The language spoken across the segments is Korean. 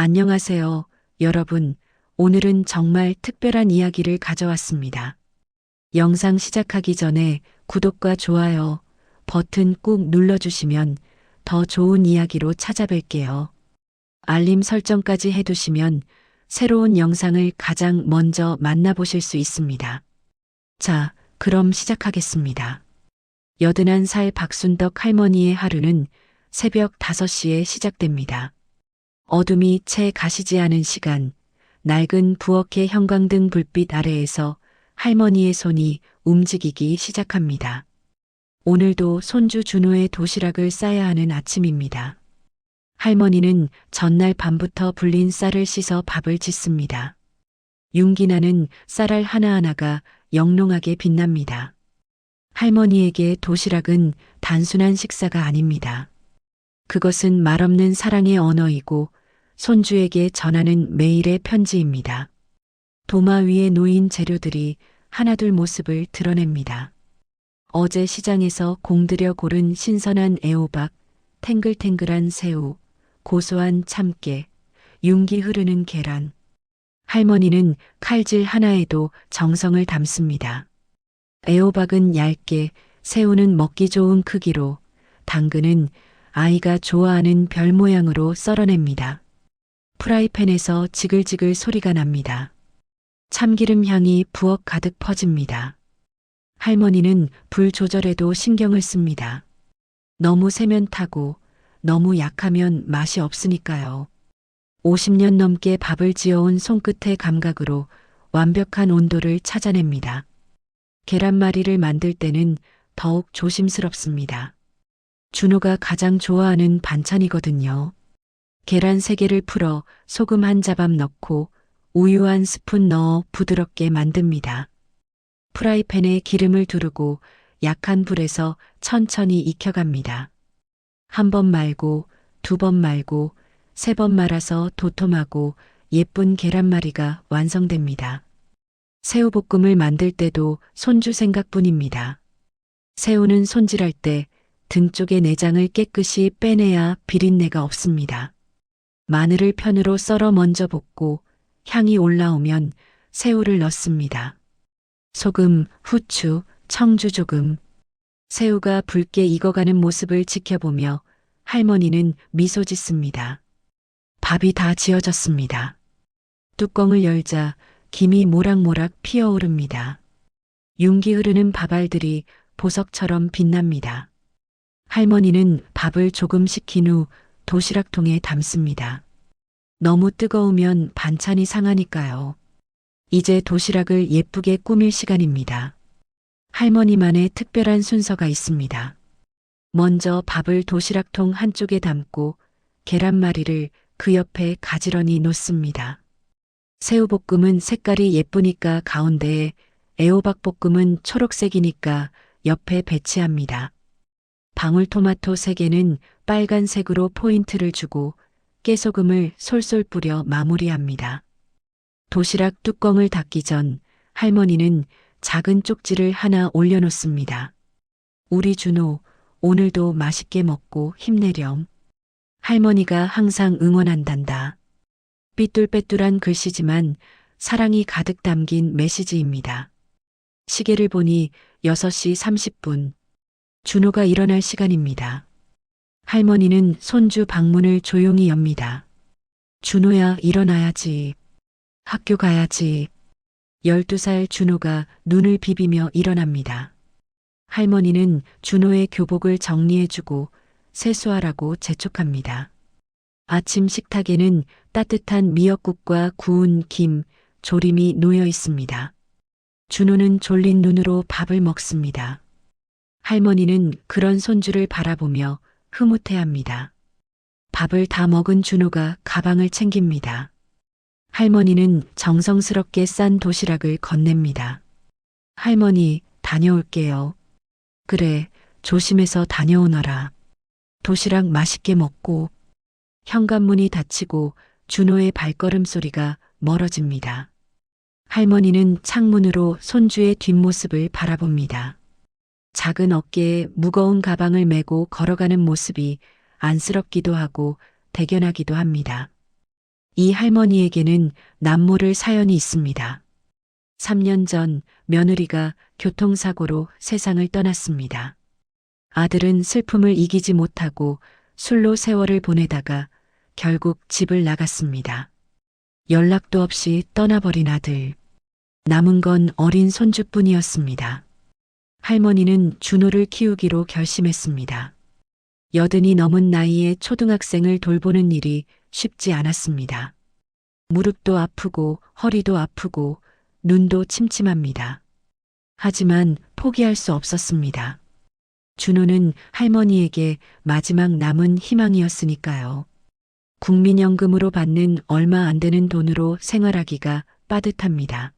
안녕하세요, 여러분. 오늘은 정말 특별한 이야기를 가져왔습니다. 영상 시작하기 전에 구독과 좋아요 버튼 꾹 눌러주시면 더 좋은 이야기로 찾아뵐게요. 알림 설정까지 해두시면 새로운 영상을 가장 먼저 만나보실 수 있습니다. 자, 그럼 시작하겠습니다. 81살 박순덕 할머니의 하루는 새벽 5시에 시작됩니다. 어둠이 채 가시지 않은 시간, 낡은 부엌의 형광등 불빛 아래에서 할머니의 손이 움직이기 시작합니다. 오늘도 손주 준호의 도시락을 싸야 하는 아침입니다. 할머니는 전날 밤부터 불린 쌀을 씻어 밥을 짓습니다. 윤기나는 쌀알 하나하나가 영롱하게 빛납니다. 할머니에게 도시락은 단순한 식사가 아닙니다. 그것은 말없는 사랑의 언어이고 손주에게 전하는 매일의 편지입니다. 도마 위에 놓인 재료들이 하나둘 모습을 드러냅니다. 어제 시장에서 공들여 고른 신선한 애호박, 탱글탱글한 새우, 고소한 참깨, 윤기 흐르는 계란. 할머니는 칼질 하나에도 정성을 담습니다. 애호박은 얇게, 새우는 먹기 좋은 크기로, 당근은 아이가 좋아하는 별 모양으로 썰어냅니다. 프라이팬에서 지글지글 소리가 납니다. 참기름 향이 부엌 가득 퍼집니다. 할머니는 불 조절에도 신경을 씁니다. 너무 세면 타고 너무 약하면 맛이 없으니까요. 50년 넘게 밥을 지어온 손끝의 감각으로 완벽한 온도를 찾아냅니다. 계란말이를 만들 때는 더욱 조심스럽습니다. 준호가 가장 좋아하는 반찬이거든요. 계란 3개를 풀어 소금 1자밥 넣고 우유 1스푼 넣어 부드럽게 만듭니다. 프라이팬에 기름을 두르고 약한 불에서 천천히 익혀갑니다. 1번 말고 2번 말고 3번 말아서 도톰하고 예쁜 계란말이가 완성됩니다. 새우볶음을 만들 때도 손주 생각뿐입니다. 새우는 손질할 때 등 쪽의 내장을 깨끗이 빼내야 비린내가 없습니다. 마늘을 편으로 썰어 먼저 볶고 향이 올라오면 새우를 넣습니다. 소금, 후추, 청주 조금. 새우가 붉게 익어가는 모습을 지켜보며 할머니는 미소 짓습니다. 밥이 다 지어졌습니다. 뚜껑을 열자 김이 모락모락 피어오릅니다. 윤기 흐르는 밥알들이 보석처럼 빛납니다. 할머니는 밥을 조금 식힌 후 도시락통에 담습니다. 너무 뜨거우면 반찬이 상하니까요. 이제 도시락을 예쁘게 꾸밀 시간입니다. 할머니만의 특별한 순서가 있습니다. 먼저 밥을 도시락통 한쪽에 담고 계란말이를 그 옆에 가지런히 놓습니다. 새우볶음은 색깔이 예쁘니까 가운데에, 애호박볶음은 초록색이니까 옆에 배치합니다. 방울토마토 3개는 빨간색으로 포인트를 주고 깨소금을 솔솔 뿌려 마무리합니다. 도시락 뚜껑을 닫기 전 할머니는 작은 쪽지를 하나 올려놓습니다. 우리 준호, 오늘도 맛있게 먹고 힘내렴. 할머니가 항상 응원한단다. 삐뚤빼뚤한 글씨지만 사랑이 가득 담긴 메시지입니다. 시계를 보니 6시 30분. 준호가 일어날 시간입니다. 할머니는 손주 방문을 조용히 엽니다. 준호야, 일어나야지. 학교 가야지. 12살 준호가 눈을 비비며 일어납니다. 할머니는 준호의 교복을 정리해주고 세수하라고 재촉합니다. 아침 식탁에는 따뜻한 미역국과 구운 김, 조림이 놓여 있습니다. 준호는 졸린 눈으로 밥을 먹습니다. 할머니는 그런 손주를 바라보며 흐뭇해합니다. 밥을 다 먹은 준호가 가방을 챙깁니다. 할머니는 정성스럽게 싼 도시락을 건넵니다. 할머니, 다녀올게요. 그래, 조심해서 다녀오너라. 도시락 맛있게 먹고. 현관문이 닫히고 준호의 발걸음 소리가 멀어집니다. 할머니는 창문으로 손주의 뒷모습을 바라봅니다. 작은 어깨에 무거운 가방을 메고 걸어가는 모습이 안쓰럽기도 하고 대견하기도 합니다. 이 할머니에게는 남모를 사연이 있습니다. 3년 전 며느리가 교통사고로 세상을 떠났습니다. 아들은 슬픔을 이기지 못하고 술로 세월을 보내다가 결국 집을 나갔습니다. 연락도 없이 떠나버린 아들. 남은 건 어린 손주뿐이었습니다. 할머니는 준호를 키우기로 결심했습니다. 80이 넘은 나이에 초등학생을 돌보는 일이 쉽지 않았습니다. 무릎도 아프고 허리도 아프고 눈도 침침합니다. 하지만 포기할 수 없었습니다. 준호는 할머니에게 마지막 남은 희망이었으니까요. 국민연금으로 받는 얼마 안 되는 돈으로 생활하기가 빠듯합니다.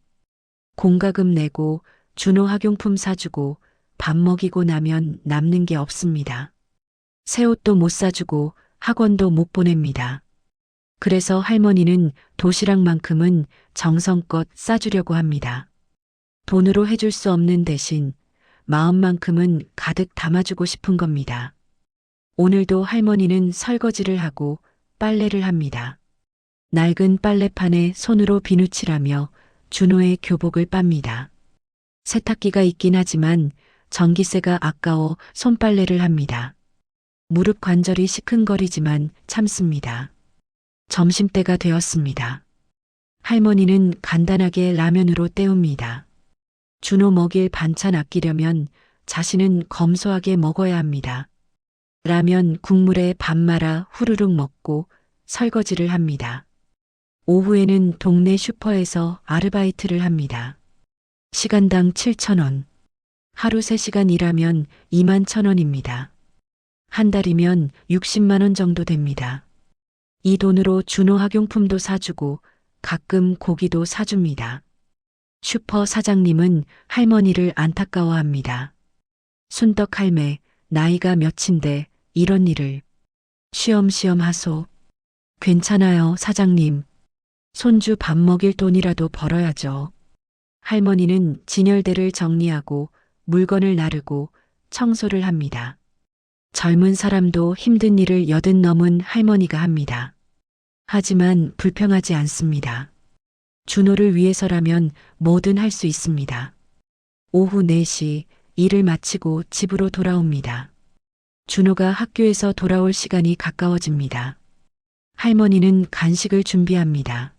공과금 내고 준호 학용품 사주고 밥 먹이고 나면 남는 게 없습니다. 새 옷도 못 사주고 학원도 못 보냅니다. 그래서 할머니는 도시락만큼은 정성껏 싸주려고 합니다. 돈으로 해줄 수 없는 대신 마음만큼은 가득 담아주고 싶은 겁니다. 오늘도 할머니는 설거지를 하고 빨래를 합니다. 낡은 빨래판에 손으로 비누칠하며 준호의 교복을 빱니다. 세탁기가 있긴 하지만 전기세가 아까워 손빨래를 합니다. 무릎 관절이 시큰거리지만 참습니다. 점심때가 되었습니다. 할머니는 간단하게 라면으로 때웁니다. 준호 먹일 반찬 아끼려면 자신은 검소하게 먹어야 합니다. 라면 국물에 밥 말아 후루룩 먹고 설거지를 합니다. 오후에는 동네 슈퍼에서 아르바이트를 합니다. 시간당 7,000원. 하루 3시간 일하면 21,000원입니다. 한 달이면 60만 원 정도 됩니다. 이 돈으로 준호 학용품도 사주고 가끔 고기도 사줍니다. 슈퍼 사장님은 할머니를 안타까워합니다. 순떡 할매, 나이가 몇인데 이런 일을. 쉬엄쉬엄 하소. 괜찮아요, 사장님. 손주 밥 먹일 돈이라도 벌어야죠. 할머니는 진열대를 정리하고 물건을 나르고 청소를 합니다. 젊은 사람도 힘든 일을 80 넘은 할머니가 합니다. 하지만 불평하지 않습니다. 준호를 위해서라면 뭐든 할 수 있습니다. 오후 4시 일을 마치고 집으로 돌아옵니다. 준호가 학교에서 돌아올 시간이 가까워집니다. 할머니는 간식을 준비합니다.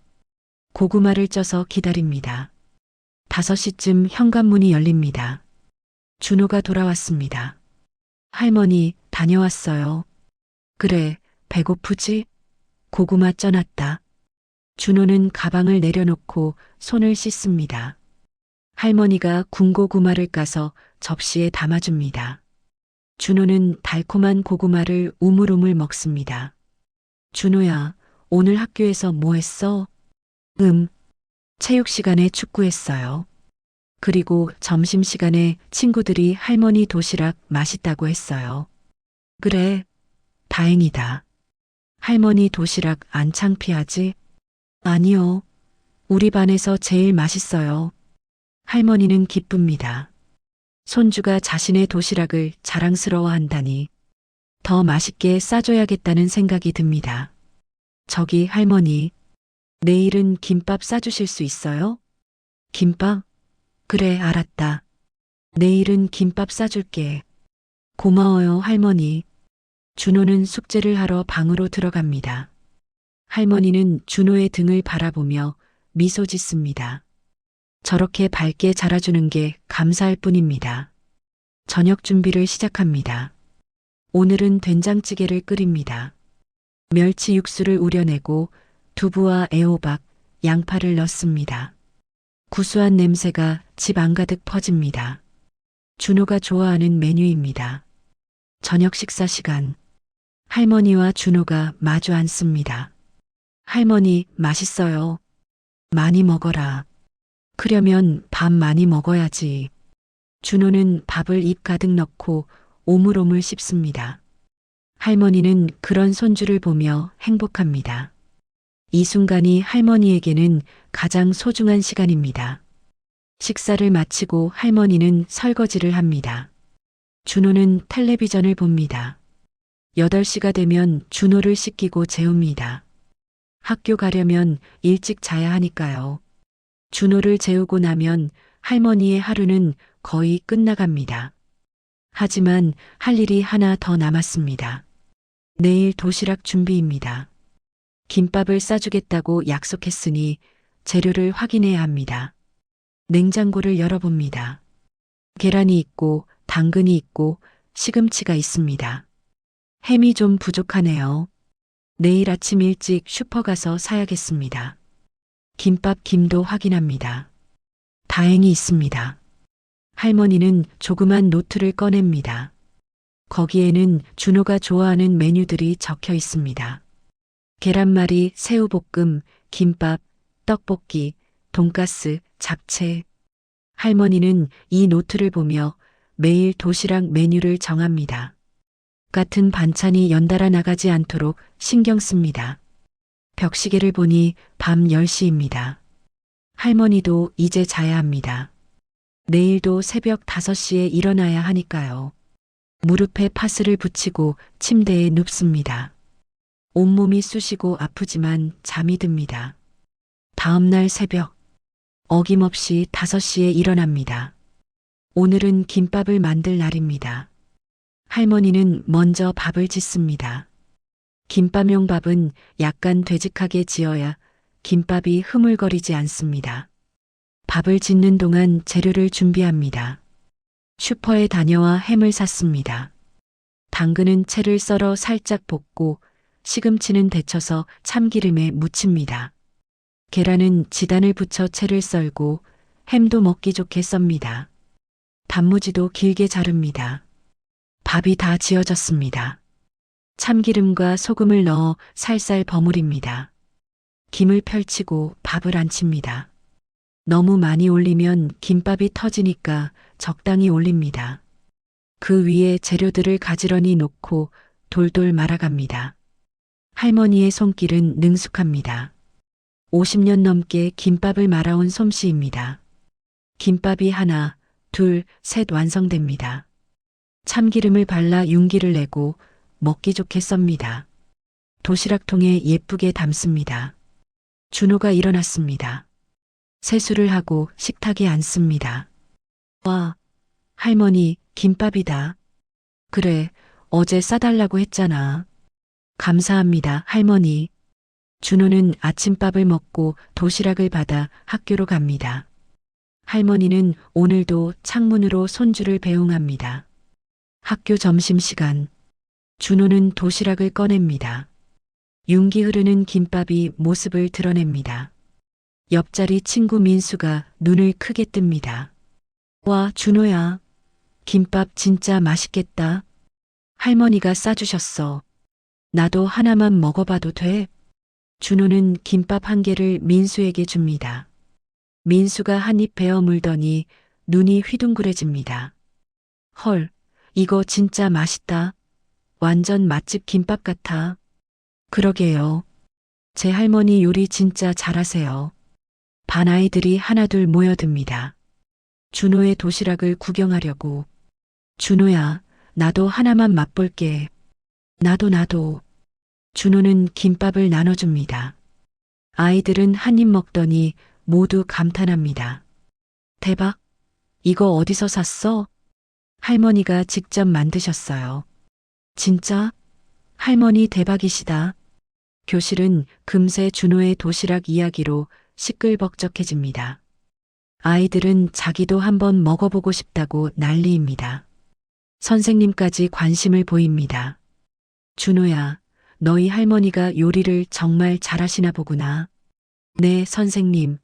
고구마를 쪄서 기다립니다. 5시쯤 현관문이 열립니다. 준호가 돌아왔습니다. 할머니, 다녀왔어요. 그래, 배고프지? 고구마 쪄놨다. 준호는 가방을 내려놓고 손을 씻습니다. 할머니가 군고구마를 까서 접시에 담아줍니다. 준호는 달콤한 고구마를 우물우물 먹습니다. 준호야, 오늘 학교에서 뭐 했어? 체육 시간에 축구했어요. 그리고 점심시간에 친구들이 할머니 도시락 맛있다고 했어요. 그래, 다행이다. 할머니 도시락 안 창피하지? 아니요. 우리 반에서 제일 맛있어요. 할머니는 기쁩니다. 손주가 자신의 도시락을 자랑스러워한다니 더 맛있게 싸줘야겠다는 생각이 듭니다. 저기 할머니, 내일은 김밥 싸주실 수 있어요? 김밥? 그래, 알았다. 내일은 김밥 싸줄게. 고마워요, 할머니. 준호는 숙제를 하러 방으로 들어갑니다. 할머니는 준호의 등을 바라보며 미소 짓습니다. 저렇게 밝게 자라주는 게 감사할 뿐입니다. 저녁 준비를 시작합니다. 오늘은 된장찌개를 끓입니다. 멸치 육수를 우려내고 두부와 애호박, 양파를 넣습니다. 구수한 냄새가 집 안가득 퍼집니다. 준호가 좋아하는 메뉴입니다. 저녁 식사 시간. 할머니와 준호가 마주 앉습니다. 할머니, 맛있어요. 많이 먹어라. 그러면 밥 많이 먹어야지. 준호는 밥을 입 가득 넣고 오물오물 씹습니다. 할머니는 그런 손주를 보며 행복합니다. 이 순간이 할머니에게는 가장 소중한 시간입니다. 식사를 마치고 할머니는 설거지를 합니다. 준호는 텔레비전을 봅니다. 8시가 되면 준호를 씻기고 재웁니다. 학교 가려면 일찍 자야 하니까요. 준호를 재우고 나면 할머니의 하루는 거의 끝나갑니다. 하지만 할 일이 하나 더 남았습니다. 내일 도시락 준비입니다. 김밥을 싸주겠다고 약속했으니 재료를 확인해야 합니다. 냉장고를 열어봅니다. 계란이 있고 당근이 있고 시금치가 있습니다. 햄이 좀 부족하네요. 내일 아침 일찍 슈퍼 가서 사야겠습니다. 김밥 김도 확인합니다. 다행히 있습니다. 할머니는 조그만 노트를 꺼냅니다. 거기에는 준호가 좋아하는 메뉴들이 적혀 있습니다. 계란말이, 새우볶음, 김밥, 떡볶이, 돈가스, 잡채. 할머니는 이 노트를 보며 매일 도시락 메뉴를 정합니다. 같은 반찬이 연달아 나가지 않도록 신경 씁니다. 벽시계를 보니 밤 10시입니다. 할머니도 이제 자야 합니다. 내일도 새벽 5시에 일어나야 하니까요. 무릎에 파스를 붙이고 침대에 눕습니다. 온몸이 쑤시고 아프지만 잠이 듭니다. 다음 날 새벽, 어김없이 5시에 일어납니다. 오늘은 김밥을 만들 날입니다. 할머니는 먼저 밥을 짓습니다. 김밥용 밥은 약간 되직하게 지어야 김밥이 흐물거리지 않습니다. 밥을 짓는 동안 재료를 준비합니다. 슈퍼에 다녀와 햄을 샀습니다. 당근은 채를 썰어 살짝 볶고 시금치는 데쳐서 참기름에 무칩니다. 계란은 지단을 붙여 채를 썰고 햄도 먹기 좋게 썹니다. 단무지도 길게 자릅니다. 밥이 다 지어졌습니다. 참기름과 소금을 넣어 살살 버무립니다. 김을 펼치고 밥을 안칩니다. 너무 많이 올리면 김밥이 터지니까 적당히 올립니다. 그 위에 재료들을 가지런히 놓고 돌돌 말아갑니다. 할머니의 손길은 능숙합니다. 50년 넘게 김밥을 말아온 솜씨입니다. 김밥이 하나, 둘, 셋 완성됩니다. 참기름을 발라 윤기를 내고 먹기 좋게 썹니다. 도시락통에 예쁘게 담습니다. 준호가 일어났습니다. 세수를 하고 식탁에 앉습니다. 와, 할머니, 김밥이다. 그래, 어제 싸달라고 했잖아. 감사합니다, 할머니. 준호는 아침밥을 먹고 도시락을 받아 학교로 갑니다. 할머니는 오늘도 창문으로 손주를 배웅합니다. 학교 점심시간. 준호는 도시락을 꺼냅니다. 윤기 흐르는 김밥이 모습을 드러냅니다. 옆자리 친구 민수가 눈을 크게 뜹니다. 와, 준호야. 김밥 진짜 맛있겠다. 할머니가 싸주셨어. 나도 하나만 먹어봐도 돼? 준호는 김밥 한 개를 민수에게 줍니다. 민수가 한 입 베어 물더니 눈이 휘둥그레집니다. 헐, 이거 진짜 맛있다. 완전 맛집 김밥 같아. 그러게요. 제 할머니 요리 진짜 잘하세요. 반 아이들이 하나둘 모여듭니다. 준호의 도시락을 구경하려고. 준호야, 나도 하나만 맛볼게. 나도. 준호는 김밥을 나눠줍니다. 아이들은 한 입 먹더니 모두 감탄합니다. 대박! 이거 어디서 샀어? 할머니가 직접 만드셨어요. 진짜? 할머니 대박이시다. 교실은 금세 준호의 도시락 이야기로 시끌벅적해집니다. 아이들은 자기도 한번 먹어보고 싶다고 난리입니다. 선생님까지 관심을 보입니다. 준호야, 너희 할머니가 요리를 정말 잘하시나 보구나. 네, 선생님.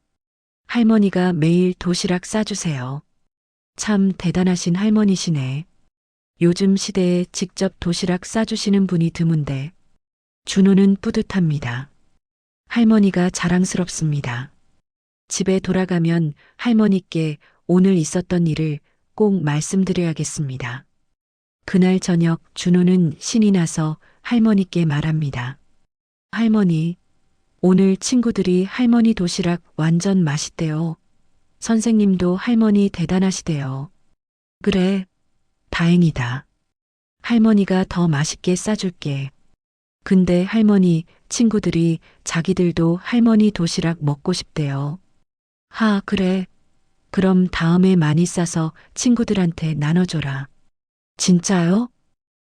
할머니가 매일 도시락 싸주세요. 참 대단하신 할머니시네. 요즘 시대에 직접 도시락 싸주시는 분이 드문데. 준호는 뿌듯합니다. 할머니가 자랑스럽습니다. 집에 돌아가면 할머니께 오늘 있었던 일을 꼭 말씀드려야겠습니다. 그날 저녁 준호는 신이 나서 할머니께 말합니다. 할머니, 오늘 친구들이 할머니 도시락 완전 맛있대요. 선생님도 할머니 대단하시대요. 그래, 다행이다. 할머니가 더 맛있게 싸줄게. 근데 할머니, 친구들이 자기들도 할머니 도시락 먹고 싶대요. 하, 그래. 그럼 다음에 많이 싸서 친구들한테 나눠줘라. 진짜요?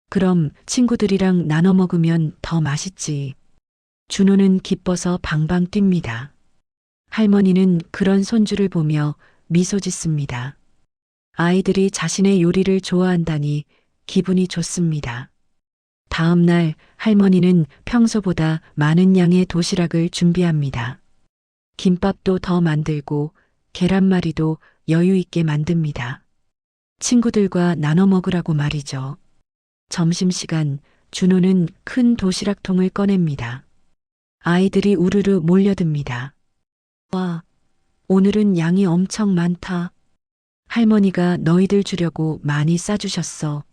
그럼 친구들이랑 나눠 먹으면 더 맛있지. 준호는 기뻐서 방방 뜁니다. 할머니는 그런 손주를 보며 미소 짓습니다. 아이들이 자신의 요리를 좋아한다니 기분이 좋습니다. 다음 날 할머니는 평소보다 많은 양의 도시락을 준비합니다. 김밥도 더 만들고 계란말이도 여유 있게 만듭니다. 친구들과 나눠 먹으라고 말이죠. 점심시간 준호는 큰 도시락통을 꺼냅니다. 아이들이 우르르 몰려듭니다. 와, 오늘은 양이 엄청 많다. 할머니가 너희들 주려고 많이 싸주셨어.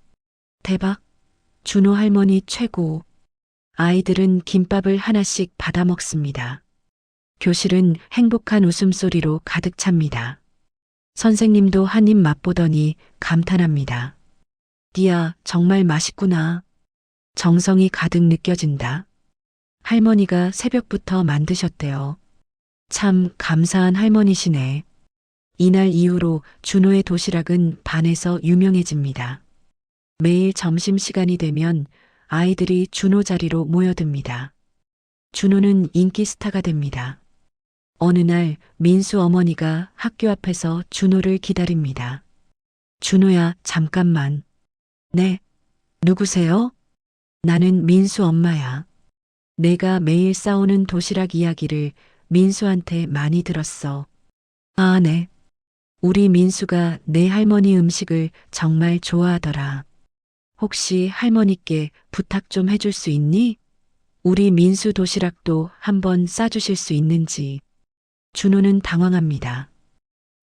대박. 준호 할머니 최고. 아이들은 김밥을 하나씩 받아 먹습니다. 교실은 행복한 웃음소리로 가득 찹니다. 선생님도 한 입 맛보더니 감탄합니다. 디야, 정말 맛있구나. 정성이 가득 느껴진다. 할머니가 새벽부터 만드셨대요. 참 감사한 할머니시네. 이날 이후로 준호의 도시락은 반에서 유명해집니다. 매일 점심시간이 되면 아이들이 준호 자리로 모여듭니다. 준호는 인기 스타가 됩니다. 어느 날 민수 어머니가 학교 앞에서 준호를 기다립니다. 준호야, 잠깐만. 네, 누구세요? 나는 민수 엄마야. 내가 매일 싸오는 도시락 이야기를 민수한테 많이 들었어. 아, 네. 우리 민수가 내 할머니 음식을 정말 좋아하더라. 혹시 할머니께 부탁 좀 해줄 수 있니? 우리 민수 도시락도 한번 싸주실 수 있는지. 준호는 당황합니다.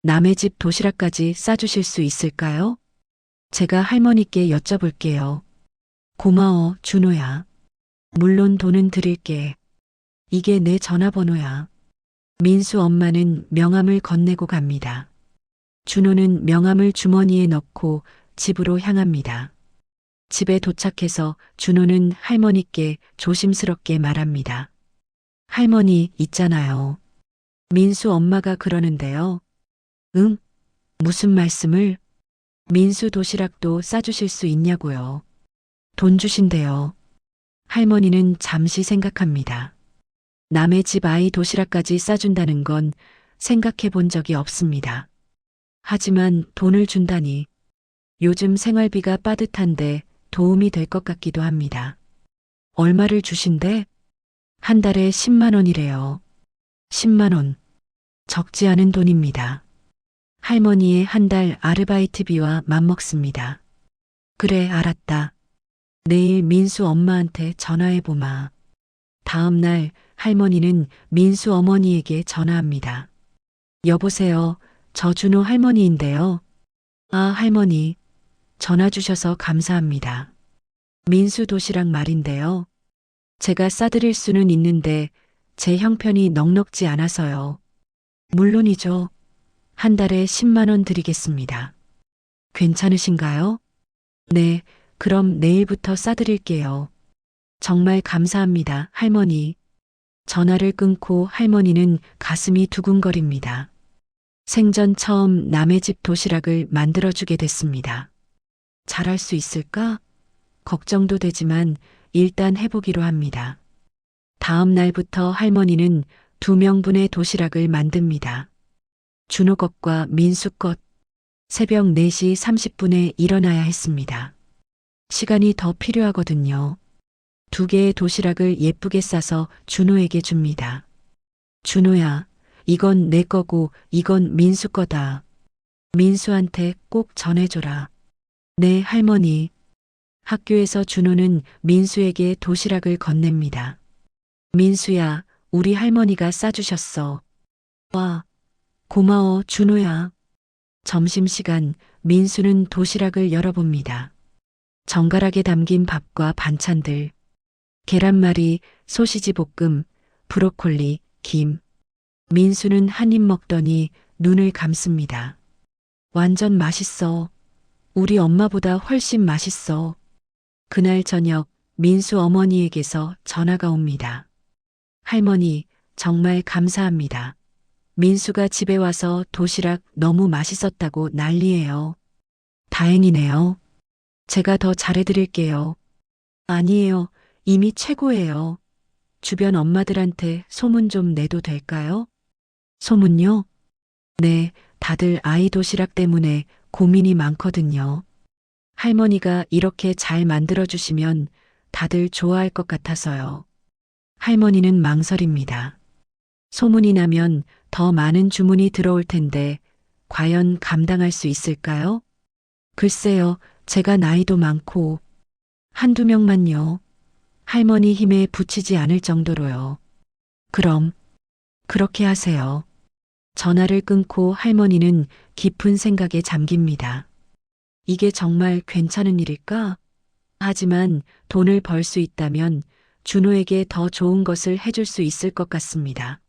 남의 집 도시락까지 싸주실 수 있을까요? 제가 할머니께 여쭤볼게요. 고마워, 준호야. 물론 돈은 드릴게. 이게 내 전화번호야. 민수 엄마는 명함을 건네고 갑니다. 준호는 명함을 주머니에 넣고 집으로 향합니다. 집에 도착해서 준호는 할머니께 조심스럽게 말합니다. 할머니, 있잖아요. 민수 엄마가 그러는데요. 응? 무슨 말씀을? 민수 도시락도 싸주실 수 있냐고요. 돈 주신대요. 할머니는 잠시 생각합니다. 남의 집 아이 도시락까지 싸준다는 건 생각해 본 적이 없습니다. 하지만 돈을 준다니 요즘 생활비가 빠듯한데 도움이 될 것 같기도 합니다. 얼마를 주신대? 한 달에 10만 원이래요. 10만 원. 적지 않은 돈입니다. 할머니의 한 달 아르바이트비와 맞먹습니다. 그래, 알았다. 내일 민수 엄마한테 전화해보마. 다음 날 할머니는 민수 어머니에게 전화합니다. 여보세요. 저 준호 할머니인데요. 아, 할머니. 전화 주셔서 감사합니다. 민수 도시락 말인데요. 제가 싸드릴 수는 있는데 제 형편이 넉넉지 않아서요. 물론이죠. 한 달에 10만 원 드리겠습니다. 괜찮으신가요? 네, 그럼 내일부터 싸드릴게요. 정말 감사합니다, 할머니. 전화를 끊고 할머니는 가슴이 두근거립니다. 생전 처음 남의 집 도시락을 만들어주게 됐습니다. 잘할 수 있을까? 걱정도 되지만 일단 해보기로 합니다. 다음 날부터 할머니는 2명분의 도시락을 만듭니다. 준호 것과 민수 것. 새벽 4시 30분에 일어나야 했습니다. 시간이 더 필요하거든요. 2개의 도시락을 예쁘게 싸서 준호에게 줍니다. 준호야, 이건 내 거고 이건 민수 거다. 민수한테 꼭 전해줘라. 네, 할머니. 학교에서 준호는 민수에게 도시락을 건넵니다. 민수야, 우리 할머니가 싸주셨어. 와, 고마워, 준호야. 점심시간 민수는 도시락을 열어봅니다. 정갈하게 담긴 밥과 반찬들. 계란말이, 소시지 볶음, 브로콜리, 김. 민수는 한 입 먹더니 눈을 감습니다. 완전 맛있어. 우리 엄마보다 훨씬 맛있어. 그날 저녁 민수 어머니에게서 전화가 옵니다. 할머니, 정말 감사합니다. 민수가 집에 와서 도시락 너무 맛있었다고 난리예요. 다행이네요. 제가 더 잘해드릴게요. 아니에요. 이미 최고예요. 주변 엄마들한테 소문 좀 내도 될까요? 소문요? 네, 다들 아이 도시락 때문에 고민이 많거든요. 할머니가 이렇게 잘 만들어주시면 다들 좋아할 것 같아서요. 할머니는 망설입니다. 소문이 나면 더 많은 주문이 들어올 텐데 과연 감당할 수 있을까요? 글쎄요, 제가 나이도 많고 한두 명만요. 할머니 힘에 부치지 않을 정도로요. 그럼 그렇게 하세요. 전화를 끊고 할머니는 깊은 생각에 잠깁니다. 이게 정말 괜찮은 일일까? 하지만 돈을 벌 수 있다면 준호에게 더 좋은 것을 해줄 수 있을 것 같습니다.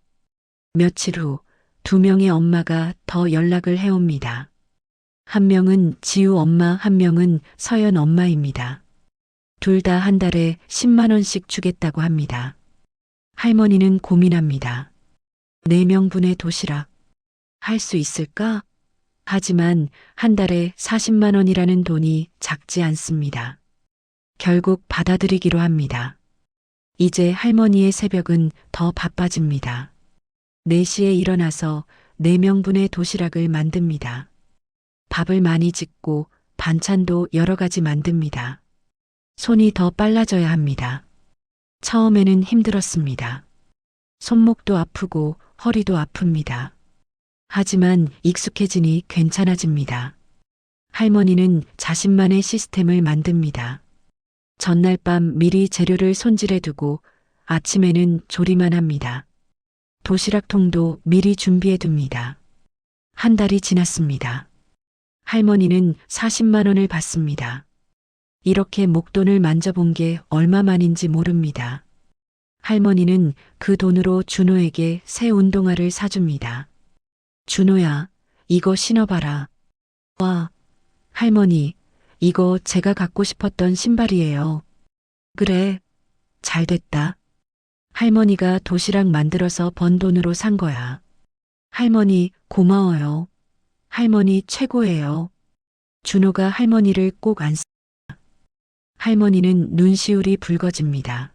며칠 후 두 명의 엄마가 더 연락을 해옵니다. 한 명은 지우 엄마, 한 명은 서연 엄마입니다. 둘 다 한 달에 10만 원씩 주겠다고 합니다. 할머니는 고민합니다. 4명분의 도시락 할 수 있을까? 하지만 한 달에 40만 원이라는 돈이 작지 않습니다. 결국 받아들이기로 합니다. 이제 할머니의 새벽은 더 바빠집니다. 4시에 일어나서 4명분의 도시락을 만듭니다. 밥을 많이 짓고 반찬도 여러 가지 만듭니다. 손이 더 빨라져야 합니다. 처음에는 힘들었습니다. 손목도 아프고 허리도 아픕니다. 하지만 익숙해지니 괜찮아집니다. 할머니는 자신만의 시스템을 만듭니다. 전날 밤 미리 재료를 손질해 두고 아침에는 조리만 합니다. 도시락통도 미리 준비해 둡니다. 한 달이 지났습니다. 할머니는 40만 원을 받습니다. 이렇게 목돈을 만져본 게 얼마만인지 모릅니다. 할머니는 그 돈으로 준호에게 새 운동화를 사줍니다. 준호야, 이거 신어봐라. 와, 할머니, 이거 제가 갖고 싶었던 신발이에요. 그래, 잘 됐다. 할머니가 도시락 만들어서 번 돈으로 산 거야. 할머니, 고마워요. 할머니 최고예요. 준호가 할머니를 꼭 안습니다. 할머니는 눈시울이 붉어집니다.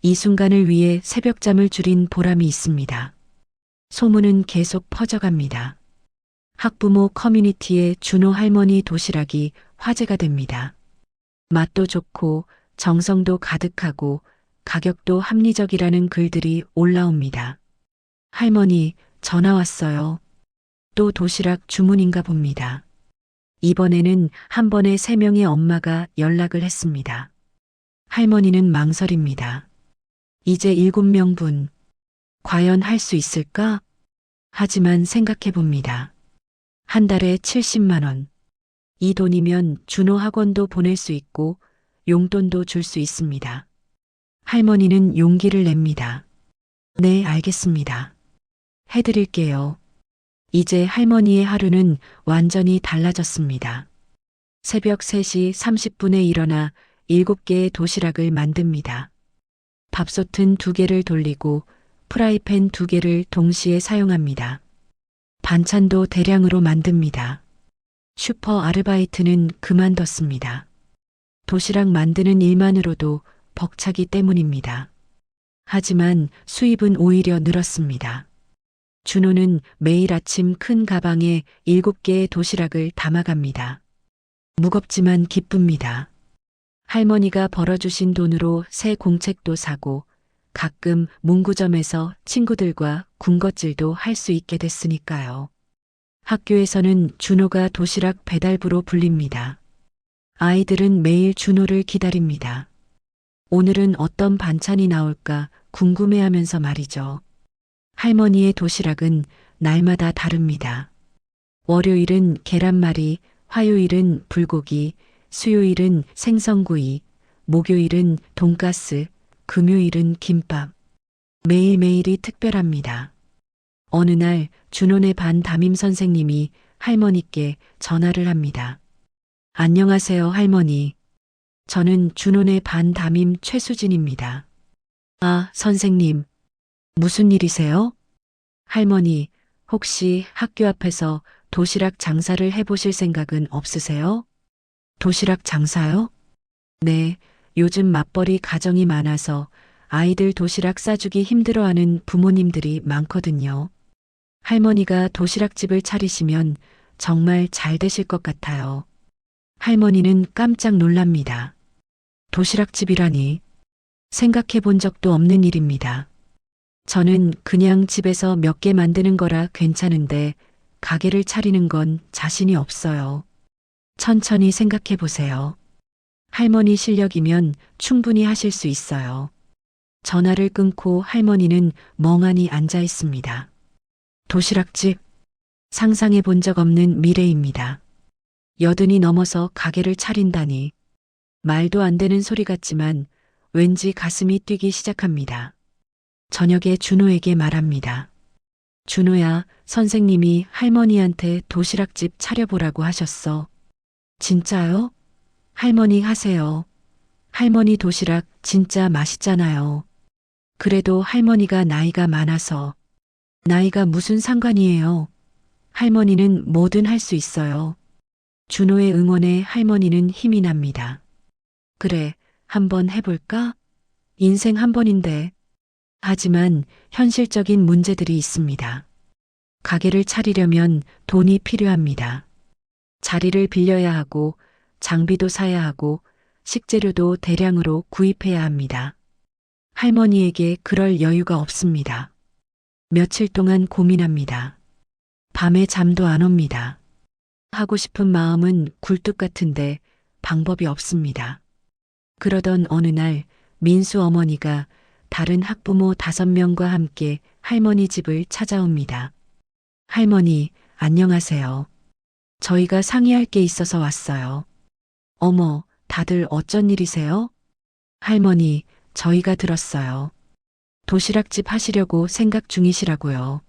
이 순간을 위해 새벽잠을 줄인 보람이 있습니다. 소문은 계속 퍼져갑니다. 학부모 커뮤니티에 준호 할머니 도시락이 화제가 됩니다. 맛도 좋고 정성도 가득하고 가격도 합리적이라는 글들이 올라옵니다. 할머니, 전화 왔어요. 또 도시락 주문인가 봅니다. 이번에는 한 번에 3명의 엄마가 연락을 했습니다. 할머니는 망설입니다. 이제 7명분. 과연 할 수 있을까? 하지만 생각해 봅니다. 한 달에 70만 원. 이 돈이면 준호 학원도 보낼 수 있고 용돈도 줄 수 있습니다. 할머니는 용기를 냅니다. 네, 알겠습니다. 해드릴게요. 이제 할머니의 하루는 완전히 달라졌습니다. 새벽 3시 30분에 일어나 7개의 도시락을 만듭니다. 밥솥은 2개를 돌리고 프라이팬 2개를 동시에 사용합니다. 반찬도 대량으로 만듭니다. 슈퍼 아르바이트는 그만뒀습니다. 도시락 만드는 일만으로도 벅차기 때문입니다. 하지만 수입은 오히려 늘었습니다. 준호는 매일 아침 큰 가방에 7개의 도시락을 담아갑니다. 무겁지만 기쁩니다. 할머니가 벌어주신 돈으로 새 공책도 사고 가끔 문구점에서 친구들과 군것질도 할 수 있게 됐으니까요. 학교에서는 준호가 도시락 배달부로 불립니다. 아이들은 매일 준호를 기다립니다. 오늘은 어떤 반찬이 나올까 궁금해하면서 말이죠. 할머니의 도시락은 날마다 다릅니다. 월요일은 계란말이, 화요일은 불고기, 수요일은 생선구이, 목요일은 돈가스, 금요일은 김밥. 매일매일이 특별합니다. 어느 날 준호네 반 담임 선생님이 할머니께 전화를 합니다. 안녕하세요, 할머니. 저는 준혼의 반담임 최수진입니다. 아, 선생님. 무슨 일이세요? 할머니, 혹시 학교 앞에서 도시락 장사를 해보실 생각은 없으세요? 도시락 장사요? 네, 요즘 맞벌이 가정이 많아서 아이들 도시락 싸주기 힘들어하는 부모님들이 많거든요. 할머니가 도시락집을 차리시면 정말 잘 되실 것 같아요. 할머니는 깜짝 놀랍니다. 도시락집이라니 생각해 본 적도 없는 일입니다. 저는 그냥 집에서 몇 개 만드는 거라 괜찮은데 가게를 차리는 건 자신이 없어요. 천천히 생각해 보세요. 할머니 실력이면 충분히 하실 수 있어요. 전화를 끊고 할머니는 멍하니 앉아 있습니다. 도시락집, 상상해 본 적 없는 미래입니다. 여든이 넘어서 가게를 차린다니. 말도 안 되는 소리 같지만 왠지 가슴이 뛰기 시작합니다. 저녁에 준호에게 말합니다. 준호야, 선생님이 할머니한테 도시락집 차려보라고 하셨어. 진짜요? 할머니 하세요. 할머니 도시락 진짜 맛있잖아요. 그래도 할머니가 나이가 많아서. 나이가 무슨 상관이에요. 할머니는 뭐든 할 수 있어요. 준호의 응원에 할머니는 힘이 납니다. 그래, 한번 해볼까? 인생 한 번인데. 하지만 현실적인 문제들이 있습니다. 가게를 차리려면 돈이 필요합니다. 자리를 빌려야 하고 장비도 사야 하고 식재료도 대량으로 구입해야 합니다. 할머니에게 그럴 여유가 없습니다. 며칠 동안 고민합니다. 밤에 잠도 안 옵니다. 하고 싶은 마음은 굴뚝 같은데 방법이 없습니다. 그러던 어느 날 민수 어머니가 다른 학부모 5명과 함께 할머니 집을 찾아옵니다. 할머니, 안녕하세요. 저희가 상의할 게 있어서 왔어요. 어머, 다들 어쩐 일이세요? 할머니, 저희가 들었어요. 도시락집 하시려고 생각 중이시라고요.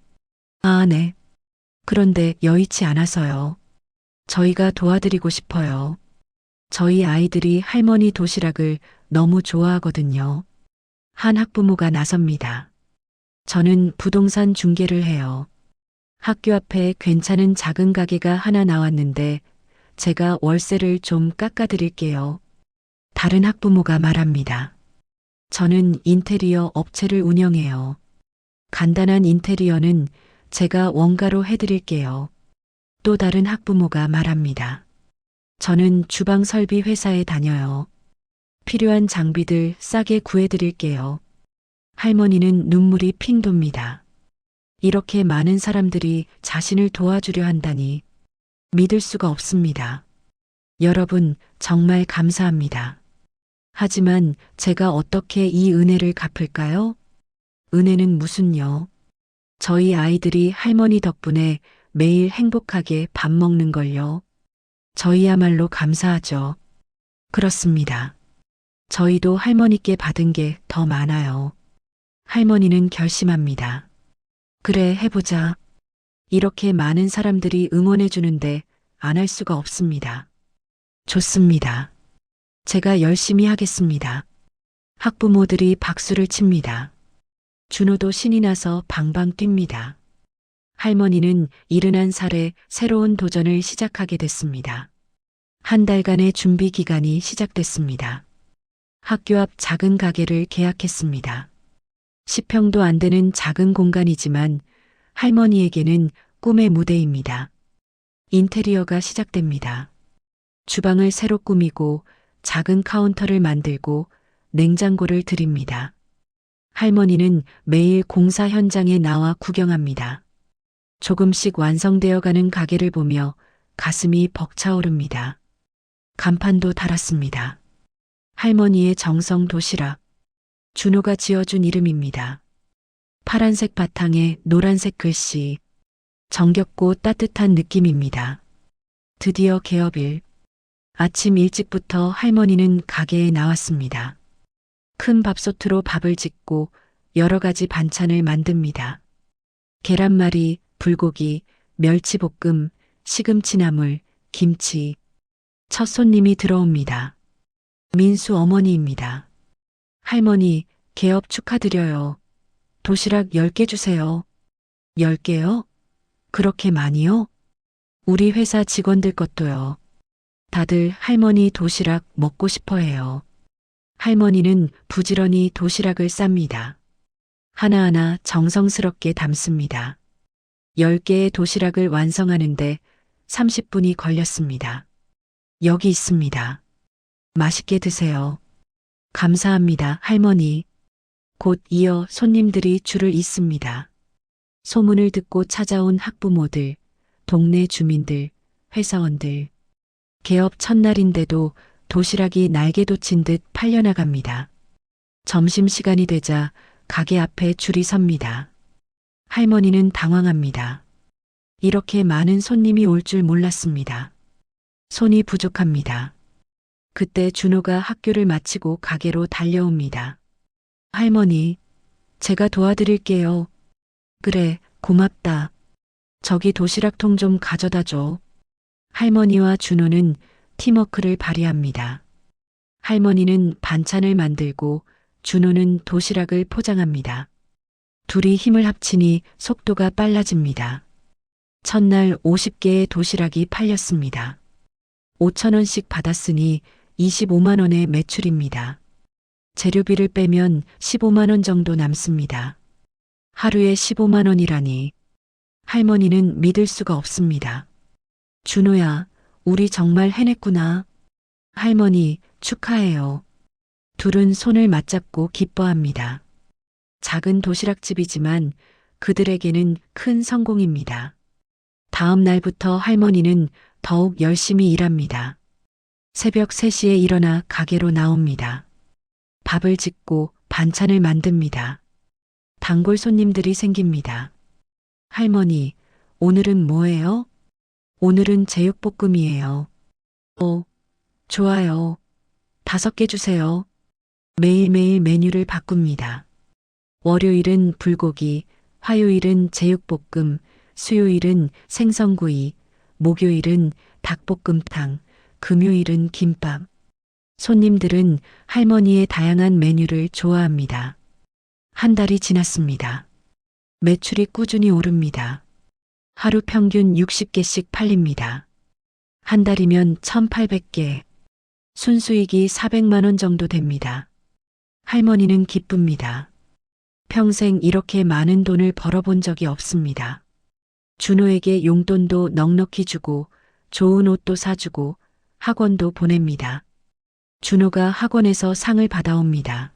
아, 네. 그런데 여의치 않아서요. 저희가 도와드리고 싶어요. 저희 아이들이 할머니 도시락을 너무 좋아하거든요. 한 학부모가 나섭니다. 저는 부동산 중개를 해요. 학교 앞에 괜찮은 작은 가게가 하나 나왔는데 제가 월세를 좀 깎아드릴게요. 다른 학부모가 말합니다. 저는 인테리어 업체를 운영해요. 간단한 인테리어는 제가 원가로 해드릴게요. 또 다른 학부모가 말합니다. 저는 주방 설비 회사에 다녀요. 필요한 장비들 싸게 구해드릴게요. 할머니는 눈물이 핑 돕니다. 이렇게 많은 사람들이 자신을 도와주려 한다니 믿을 수가 없습니다. 여러분, 정말 감사합니다. 하지만 제가 어떻게 이 은혜를 갚을까요? 은혜는 무슨요? 저희 아이들이 할머니 덕분에 매일 행복하게 밥 먹는 걸요. 저희야말로 감사하죠. 그렇습니다. 저희도 할머니께 받은 게 더 많아요. 할머니는 결심합니다. 그래, 해보자. 이렇게 많은 사람들이 응원해 주는데 안 할 수가 없습니다. 좋습니다. 제가 열심히 하겠습니다. 학부모들이 박수를 칩니다. 준호도 신이 나서 방방 뜁니다. 할머니는 71살에 새로운 도전을 시작하게 됐습니다. 한 달간의 준비 기간이 시작됐습니다. 학교 앞 작은 가게를 계약했습니다. 10평도 안 되는 작은 공간이지만 할머니에게는 꿈의 무대입니다. 인테리어가 시작됩니다. 주방을 새로 꾸미고 작은 카운터를 만들고 냉장고를 드립니다. 할머니는 매일 공사 현장에 나와 구경합니다. 조금씩 완성되어 가는 가게를 보며 가슴이 벅차오릅니다. 간판도 달았습니다. 할머니의 정성 도시락. 준호가 지어준 이름입니다. 파란색 바탕에 노란색 글씨. 정겹고 따뜻한 느낌입니다. 드디어 개업일. 아침 일찍부터 할머니는 가게에 나왔습니다. 큰 밥솥으로 밥을 짓고 여러 가지 반찬을 만듭니다. 계란말이, 불고기, 멸치볶음, 시금치나물, 김치. 첫 손님이 들어옵니다. 민수 어머니입니다. 할머니, 개업 축하드려요. 도시락 10개 주세요. 10개요? 그렇게 많이요? 우리 회사 직원들 것도요. 다들 할머니 도시락 먹고 싶어 해요. 할머니는 부지런히 도시락을 쌉니다. 하나하나 정성스럽게 담습니다. 10개의 도시락을 완성하는데 30분이 걸렸습니다. 여기 있습니다. 맛있게 드세요. 감사합니다, 할머니. 곧 이어 손님들이 줄을 잇습니다. 소문을 듣고 찾아온 학부모들, 동네 주민들, 회사원들. 개업 첫날인데도 도시락이 날개 돋친 듯 팔려나갑니다. 점심시간이 되자 가게 앞에 줄이 섭니다. 할머니는 당황합니다. 이렇게 많은 손님이 올 줄 몰랐습니다. 손이 부족합니다. 그때 준호가 학교를 마치고 가게로 달려옵니다. 할머니, 제가 도와드릴게요. 그래, 고맙다. 저기 도시락통 좀 가져다 줘. 할머니와 준호는 팀워크를 발휘합니다. 할머니는 반찬을 만들고 준호는 도시락을 포장합니다. 둘이 힘을 합치니 속도가 빨라집니다. 첫날 50개의 도시락이 팔렸습니다. 5,000원씩 받았으니 25만 원의 매출입니다. 재료비를 빼면 15만 원 정도 남습니다. 하루에 15만 원이라니 할머니는 믿을 수가 없습니다. 준호야, 우리 정말 해냈구나. 할머니, 축하해요. 둘은 손을 맞잡고 기뻐합니다. 작은 도시락집이지만 그들에게는 큰 성공입니다. 다음 날부터 할머니는 더욱 열심히 일합니다. 새벽 3시에 일어나 가게로 나옵니다. 밥을 짓고 반찬을 만듭니다. 단골 손님들이 생깁니다. 할머니, 오늘은 뭐예요? 오늘은 제육볶음이에요. 좋아요. 5개 주세요. 매일매일 메뉴를 바꿉니다. 월요일은 불고기, 화요일은 제육볶음, 수요일은 생선구이, 목요일은 닭볶음탕, 금요일은 김밥. 손님들은 할머니의 다양한 메뉴를 좋아합니다. 한 달이 지났습니다. 매출이 꾸준히 오릅니다. 하루 평균 60개씩 팔립니다. 한 달이면 1,800개. 순수익이 400만 원 정도 됩니다. 할머니는 기쁩니다. 평생 이렇게 많은 돈을 벌어본 적이 없습니다. 준호에게 용돈도 넉넉히 주고 좋은 옷도 사주고 학원도 보냅니다. 준호가 학원에서 상을 받아옵니다.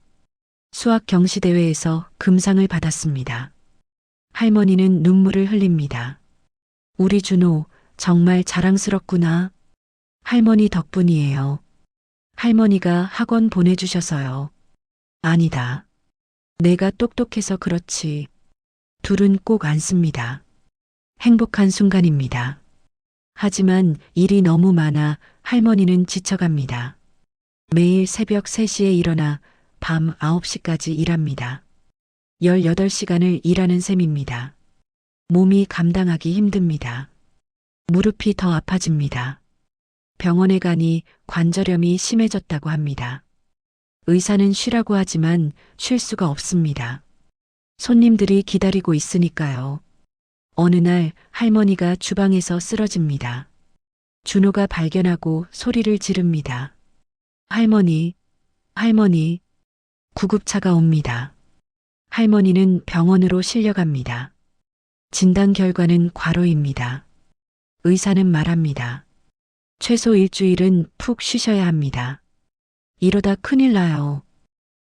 수학 경시대회에서 금상을 받았습니다. 할머니는 눈물을 흘립니다. 우리 준호 정말 자랑스럽구나. 할머니 덕분이에요. 할머니가 학원 보내주셔서요. 아니다. 내가 똑똑해서 그렇지. 둘은 꼭 안습니다. 행복한 순간입니다. 하지만 일이 너무 많아 할머니는 지쳐갑니다. 매일 새벽 3시에 일어나 밤 9시까지 일합니다. 18시간을 일하는 셈입니다. 몸이 감당하기 힘듭니다. 무릎이 더 아파집니다. 병원에 가니 관절염이 심해졌다고 합니다. 의사는 쉬라고 하지만 쉴 수가 없습니다. 손님들이 기다리고 있으니까요. 어느 날 할머니가 주방에서 쓰러집니다. 준호가 발견하고 소리를 지릅니다. 할머니, 할머니. 구급차가 옵니다. 할머니는 병원으로 실려갑니다. 진단 결과는 과로입니다. 의사는 말합니다. 최소 일주일은 푹 쉬셔야 합니다. 이러다 큰일 나요.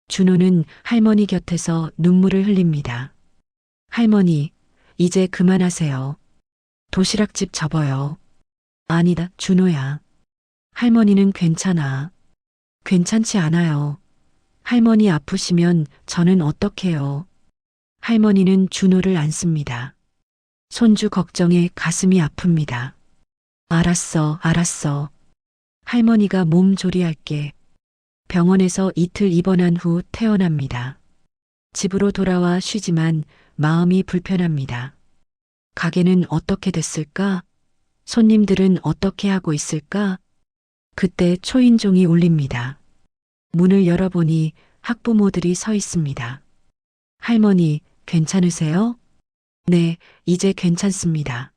준호는 할머니 곁에서 눈물을 흘립니다. 할머니, 이제 그만하세요. 도시락집 접어요. 아니다, 준호야. 할머니는 괜찮아. 괜찮지 않아요. 할머니 아프시면 저는 어떡해요. 할머니는 준호를 안습니다. 손주 걱정에 가슴이 아픕니다. 알았어, 알았어. 할머니가 몸 조리할게. 병원에서 이틀 입원한 후 퇴원합니다. 집으로 돌아와 쉬지만 마음이 불편합니다. 가게는 어떻게 됐을까? 손님들은 어떻게 하고 있을까? 그때 초인종이 울립니다. 문을 열어보니 학부모들이 서 있습니다. 할머니, 괜찮으세요? 네, 이제 괜찮습니다.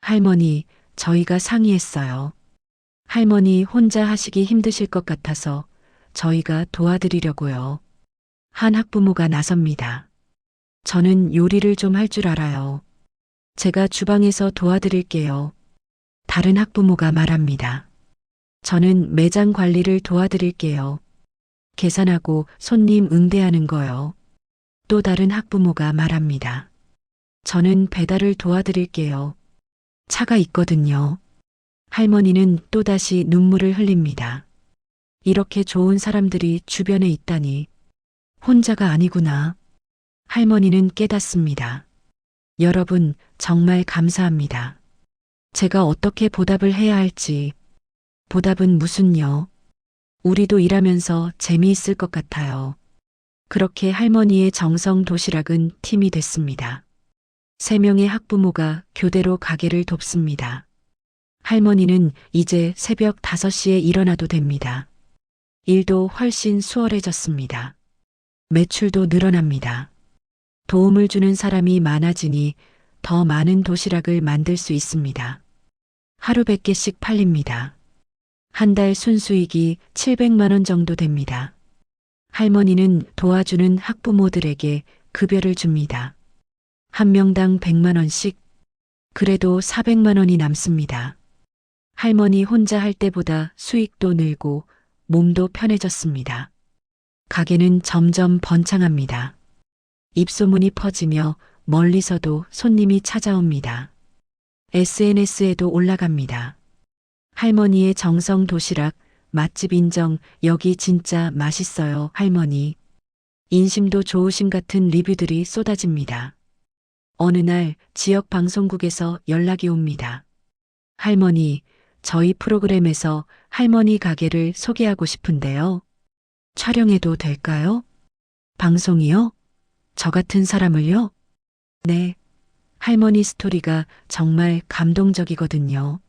할머니, 저희가 상의했어요. 할머니 혼자 하시기 힘드실 것 같아서 저희가 도와드리려고요. 한 학부모가 나섭니다. 저는 요리를 좀 할 줄 알아요. 제가 주방에서 도와드릴게요. 다른 학부모가 말합니다. 저는 매장 관리를 도와드릴게요. 계산하고 손님 응대하는 거요. 또 다른 학부모가 말합니다. 저는 배달을 도와드릴게요. 차가 있거든요. 할머니는 또다시 눈물을 흘립니다. 이렇게 좋은 사람들이 주변에 있다니. 혼자가 아니구나. 할머니는 깨닫습니다. 여러분, 정말 감사합니다. 제가 어떻게 보답을 해야 할지. 보답은 무슨요? 우리도 일하면서 재미있을 것 같아요. 그렇게 할머니의 정성 도시락은 팀이 됐습니다. 3명의 학부모가 교대로 가게를 돕습니다. 할머니는 이제 새벽 5시에 일어나도 됩니다. 일도 훨씬 수월해졌습니다. 매출도 늘어납니다. 도움을 주는 사람이 많아지니 더 많은 도시락을 만들 수 있습니다. 하루 100개씩 팔립니다. 한 달 순수익이 700만 원 정도 됩니다. 할머니는 도와주는 학부모들에게 급여를 줍니다. 한 명당 100만 원씩. 그래도 400만 원이 남습니다. 할머니 혼자 할 때보다 수익도 늘고 몸도 편해졌습니다. 가게는 점점 번창합니다. 입소문이 퍼지며 멀리서도 손님이 찾아옵니다. SNS에도 올라갑니다. 할머니의 정성 도시락, 맛집 인정, 여기 진짜 맛있어요, 할머니. 인심도 좋으심 같은 리뷰들이 쏟아집니다. 어느 날 지역 방송국에서 연락이 옵니다. 할머니, 저희 프로그램에서 할머니 가게를 소개하고 싶은데요. 촬영해도 될까요? 방송이요? 저 같은 사람을요? 네. 할머니 스토리가 정말 감동적이거든요.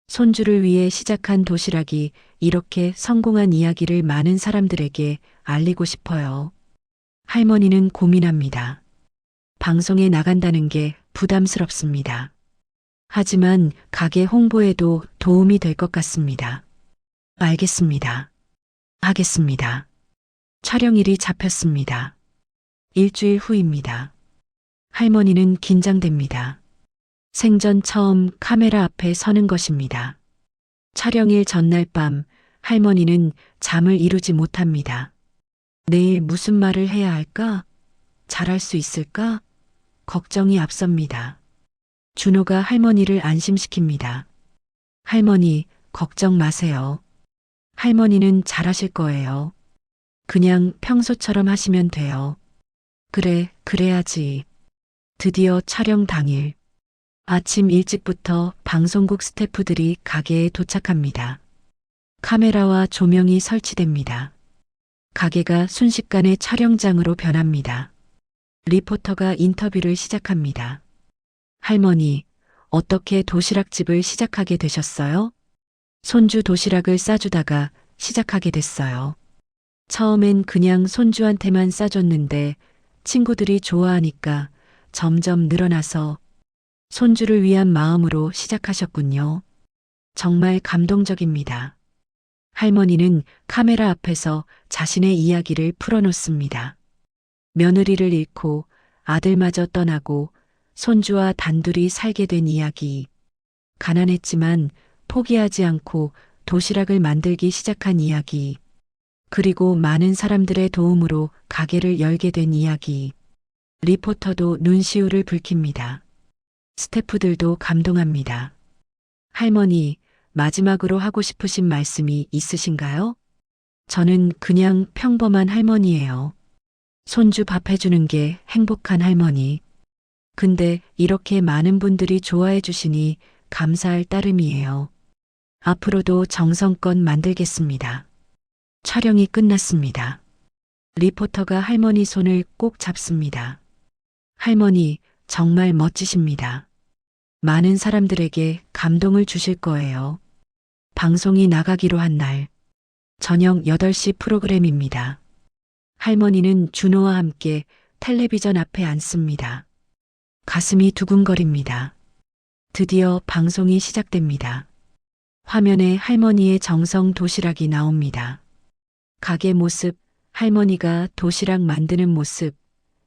손주를 위해 시작한 도시락이 이렇게 성공한 이야기를 많은 사람들에게 알리고 싶어요. 할머니는 고민합니다. 방송에 나간다는 게 부담스럽습니다. 하지만 가게 홍보에도 도움이 될 것 같습니다. 알겠습니다. 하겠습니다. 촬영일이 잡혔습니다. 일주일 후입니다. 할머니는 긴장됩니다. 생전 처음 카메라 앞에 서는 것입니다. 촬영일 전날 밤 할머니는 잠을 이루지 못합니다. 내일 무슨 말을 해야 할까? 잘할 수 있을까? 걱정이 앞섭니다. 준호가 할머니를 안심시킵니다. 할머니, 걱정 마세요. 할머니는 잘하실 거예요. 그냥 평소처럼 하시면 돼요. 그래, 그래야지. 드디어 촬영 당일. 아침 일찍부터 방송국 스태프들이 가게에 도착합니다. 카메라와 조명이 설치됩니다. 가게가 순식간에 촬영장으로 변합니다. 리포터가 인터뷰를 시작합니다. 할머니, 어떻게 도시락집을 시작하게 되셨어요? 손주 도시락을 싸주다가 시작하게 됐어요. 처음엔 그냥 손주한테만 싸줬는데 친구들이 좋아하니까 점점 늘어나서 손주를 위한 마음으로 시작하셨군요. 정말 감동적입니다. 할머니는 카메라 앞에서 자신의 이야기를 풀어놓습니다. 며느리를 잃고 아들마저 떠나고 손주와 단둘이 살게 된 이야기. 가난했지만 포기하지 않고 도시락을 만들기 시작한 이야기. 그리고 많은 사람들의 도움으로 가게를 열게 된 이야기. 리포터도 눈시울을 붉힙니다. 스태프들도 감동합니다. 할머니, 마지막으로 하고 싶으신 말씀이 있으신가요? 저는 그냥 평범한 할머니예요. 손주 밥 해주는 게 행복한 할머니. 근데 이렇게 많은 분들이 좋아해 주시니 감사할 따름이에요. 앞으로도 정성껏 만들겠습니다. 촬영이 끝났습니다. 리포터가 할머니 손을 꼭 잡습니다. 할머니, 정말 멋지십니다. 많은 사람들에게 감동을 주실 거예요. 방송이 나가기로 한 날, 저녁 8시 프로그램입니다. 할머니는 준호와 함께 텔레비전 앞에 앉습니다. 가슴이 두근거립니다. 드디어 방송이 시작됩니다. 화면에 할머니의 정성 도시락이 나옵니다. 가게 모습, 할머니가 도시락 만드는 모습,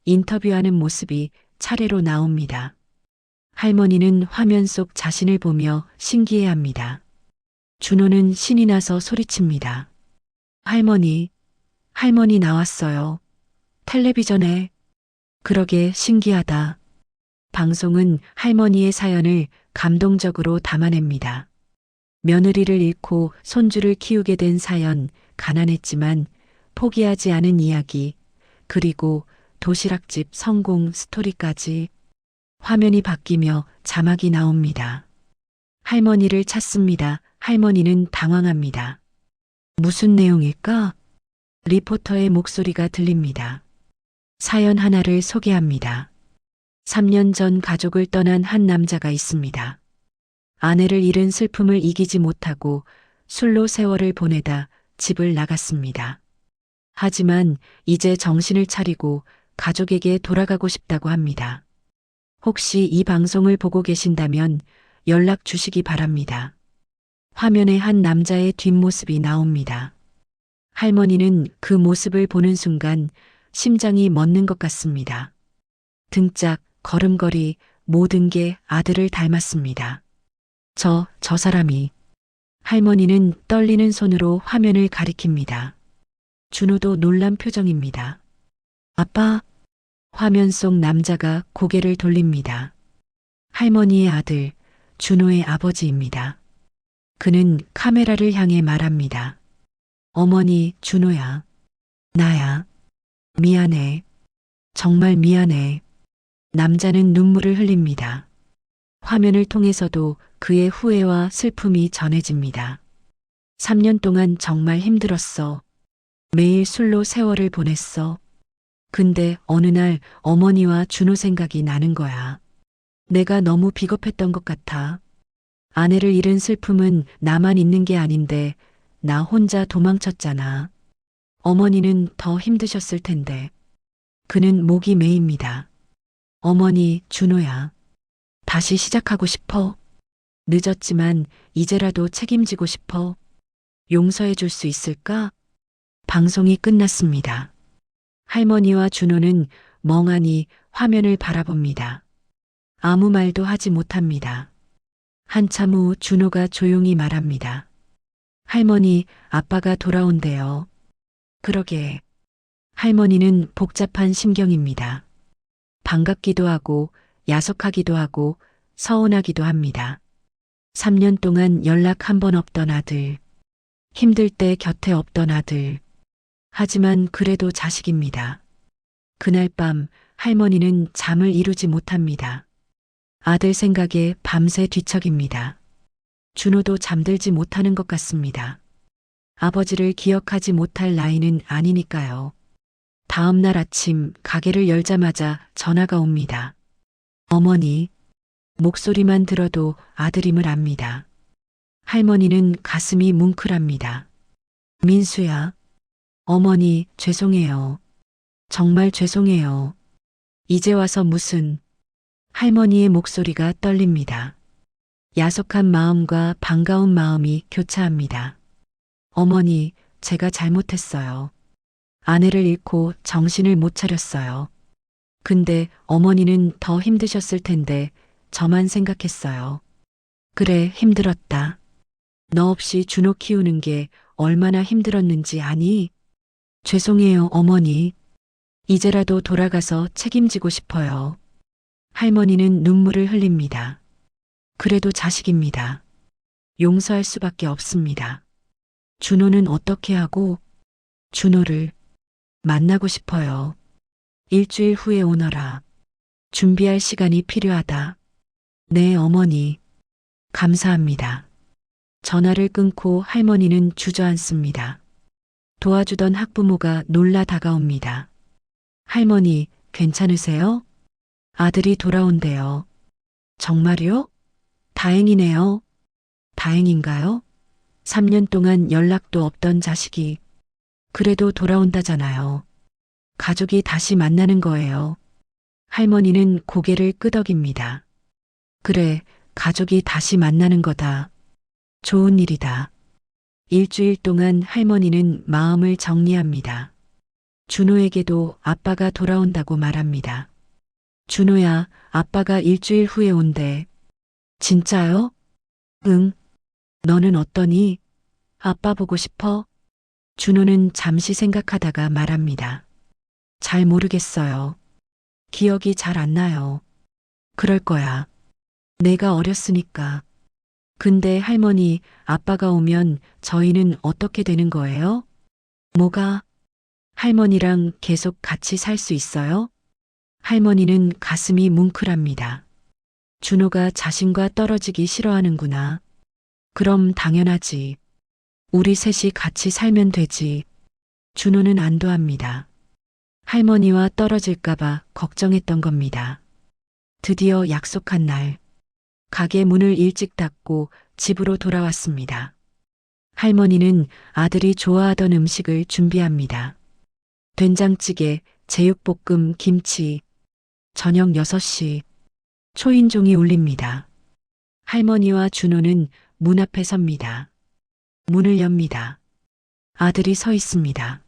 인터뷰하는 모습이 차례로 나옵니다. 할머니는 화면 속 자신을 보며 신기해합니다. 준호는 신이 나서 소리칩니다. 할머니, 할머니 나왔어요. 텔레비전에. 그러게 신기하다. 방송은 할머니의 사연을 감동적으로 담아냅니다. 며느리를 잃고 손주를 키우게 된 사연, 가난했지만 포기하지 않은 이야기, 그리고 도시락집 성공 스토리까지. 화면이 바뀌며 자막이 나옵니다. 할머니를 찾습니다. 할머니는 당황합니다. 무슨 내용일까? 리포터의 목소리가 들립니다. 사연 하나를 소개합니다. 3년 전 가족을 떠난 한 남자가 있습니다. 아내를 잃은 슬픔을 이기지 못하고 술로 세월을 보내다 집을 나갔습니다. 하지만 이제 정신을 차리고 가족에게 돌아가고 싶다고 합니다. 혹시 이 방송을 보고 계신다면 연락 주시기 바랍니다. 화면에 한 남자의 뒷모습이 나옵니다. 할머니는 그 모습을 보는 순간 심장이 멎는 것 같습니다. 등짝, 걸음걸이, 모든 게 아들을 닮았습니다. 저 사람이. 할머니는 떨리는 손으로 화면을 가리킵니다. 준호도 놀란 표정입니다. 아빠. 화면 속 남자가 고개를 돌립니다. 할머니의 아들, 준호의 아버지입니다. 그는 카메라를 향해 말합니다. 어머니, 준호야. 나야. 미안해. 정말 미안해. 남자는 눈물을 흘립니다. 화면을 통해서도 그의 후회와 슬픔이 전해집니다. 3년 동안 정말 힘들었어. 매일 술로 세월을 보냈어. 근데 어느 날 어머니와 준호 생각이 나는 거야. 내가 너무 비겁했던 것 같아. 아내를 잃은 슬픔은 나만 있는 게 아닌데 나 혼자 도망쳤잖아. 어머니는 더 힘드셨을 텐데. 그는 목이 메입니다. 어머니, 준호야. 다시 시작하고 싶어. 늦었지만 이제라도 책임지고 싶어. 용서해 줄 수 있을까? 방송이 끝났습니다. 할머니와 준호는 멍하니 화면을 바라봅니다. 아무 말도 하지 못합니다. 한참 후 준호가 조용히 말합니다. 할머니, 아빠가 돌아온대요. 그러게. 할머니는 복잡한 심경입니다. 반갑기도 하고 야속하기도 하고 서운하기도 합니다. 3년 동안 연락 한 번 없던 아들. 힘들 때 곁에 없던 아들. 하지만 그래도 자식입니다. 그날 밤 할머니는 잠을 이루지 못합니다. 아들 생각에 밤새 뒤척입니다. 준호도 잠들지 못하는 것 같습니다. 아버지를 기억하지 못할 나이는 아니니까요. 다음 날 아침 가게를 열자마자 전화가 옵니다. 어머니. 목소리만 들어도 아들임을 압니다. 할머니는 가슴이 뭉클합니다. 민수야. 어머니, 죄송해요. 정말 죄송해요. 이제 와서 무슨. 할머니의 목소리가 떨립니다. 야속한 마음과 반가운 마음이 교차합니다. 어머니, 제가 잘못했어요. 아내를 잃고 정신을 못 차렸어요. 근데 어머니는 더 힘드셨을 텐데 저만 생각했어요. 그래, 힘들었다. 너 없이 준호 키우는 게 얼마나 힘들었는지 아니? 죄송해요, 어머니. 이제라도 돌아가서 책임지고 싶어요. 할머니는 눈물을 흘립니다. 그래도 자식입니다. 용서할 수밖에 없습니다. 준호는 어떻게 하고? 준호를 만나고 싶어요. 일주일 후에 오너라. 준비할 시간이 필요하다. 네, 어머니. 감사합니다. 전화를 끊고 할머니는 주저앉습니다. 도와주던 학부모가 놀라 다가옵니다. 할머니, 괜찮으세요? 아들이 돌아온대요. 정말요? 다행이네요. 다행인가요? 3년 동안 연락도 없던 자식이 그래도 돌아온다잖아요. 가족이 다시 만나는 거예요. 할머니는 고개를 끄덕입니다. 그래, 가족이 다시 만나는 거다. 좋은 일이다. 일주일 동안 할머니는 마음을 정리합니다. 준호에게도 아빠가 돌아온다고 말합니다. 준호야, 아빠가 일주일 후에 온대. 진짜요? 응. 너는 어떠니? 아빠 보고 싶어? 준호는 잠시 생각하다가 말합니다. 잘 모르겠어요. 기억이 잘 안 나요. 그럴 거야. 내가 어렸으니까. 근데 할머니, 아빠가 오면 저희는 어떻게 되는 거예요? 뭐가? 할머니랑 계속 같이 살 수 있어요? 할머니는 가슴이 뭉클합니다. 준호가 자신과 떨어지기 싫어하는구나. 그럼 당연하지. 우리 셋이 같이 살면 되지. 준호는 안도합니다. 할머니와 떨어질까봐 걱정했던 겁니다. 드디어 약속한 날. 가게 문을 일찍 닫고 집으로 돌아왔습니다. 할머니는 아들이 좋아하던 음식을 준비합니다. 된장찌개, 제육볶음, 김치. 저녁 6시. 초인종이 울립니다. 할머니와 준호는 문 앞에 섭니다. 문을 엽니다. 아들이 서 있습니다.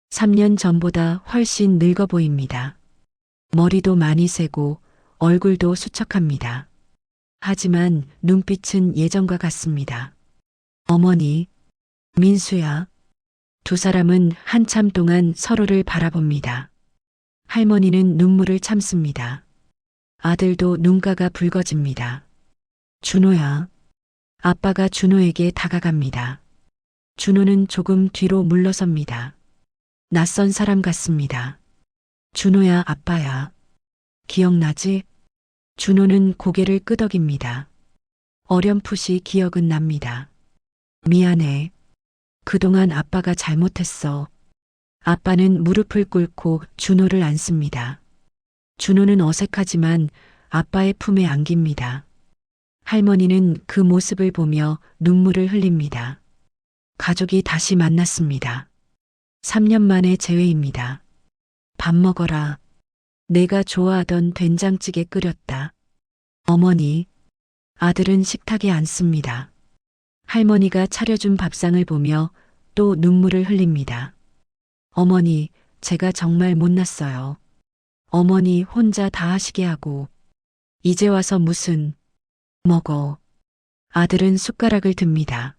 3년 전보다 훨씬 늙어 보입니다. 머리도 많이 새고 얼굴도 수척합니다. 하지만 눈빛은 예전과 같습니다. 어머니, 민수야. 두 사람은 한참 동안 서로를 바라봅니다. 할머니는 눈물을 참습니다. 아들도 눈가가 붉어집니다. 준호야. 아빠가 준호에게 다가갑니다. 준호는 조금 뒤로 물러섭니다. 낯선 사람 같습니다. 준호야, 아빠야. 기억나지? 준호는 고개를 끄덕입니다. 어렴풋이 기억은 납니다. 미안해. 그동안 아빠가 잘못했어. 아빠는 무릎을 꿇고 준호를 안습니다. 준호는 어색하지만 아빠의 품에 안깁니다. 할머니는 그 모습을 보며 눈물을 흘립니다. 가족이 다시 만났습니다. 3년 만의 재회입니다. 밥 먹어라. 내가 좋아하던 된장찌개 끓였다. 어머니. 아들은 식탁에 앉습니다. 할머니가 차려준 밥상을 보며 또 눈물을 흘립니다. 어머니, 제가 정말 못났어요. 어머니 혼자 다 하시게 하고. 이제 와서 무슨. 먹어. 아들은 숟가락을 듭니다.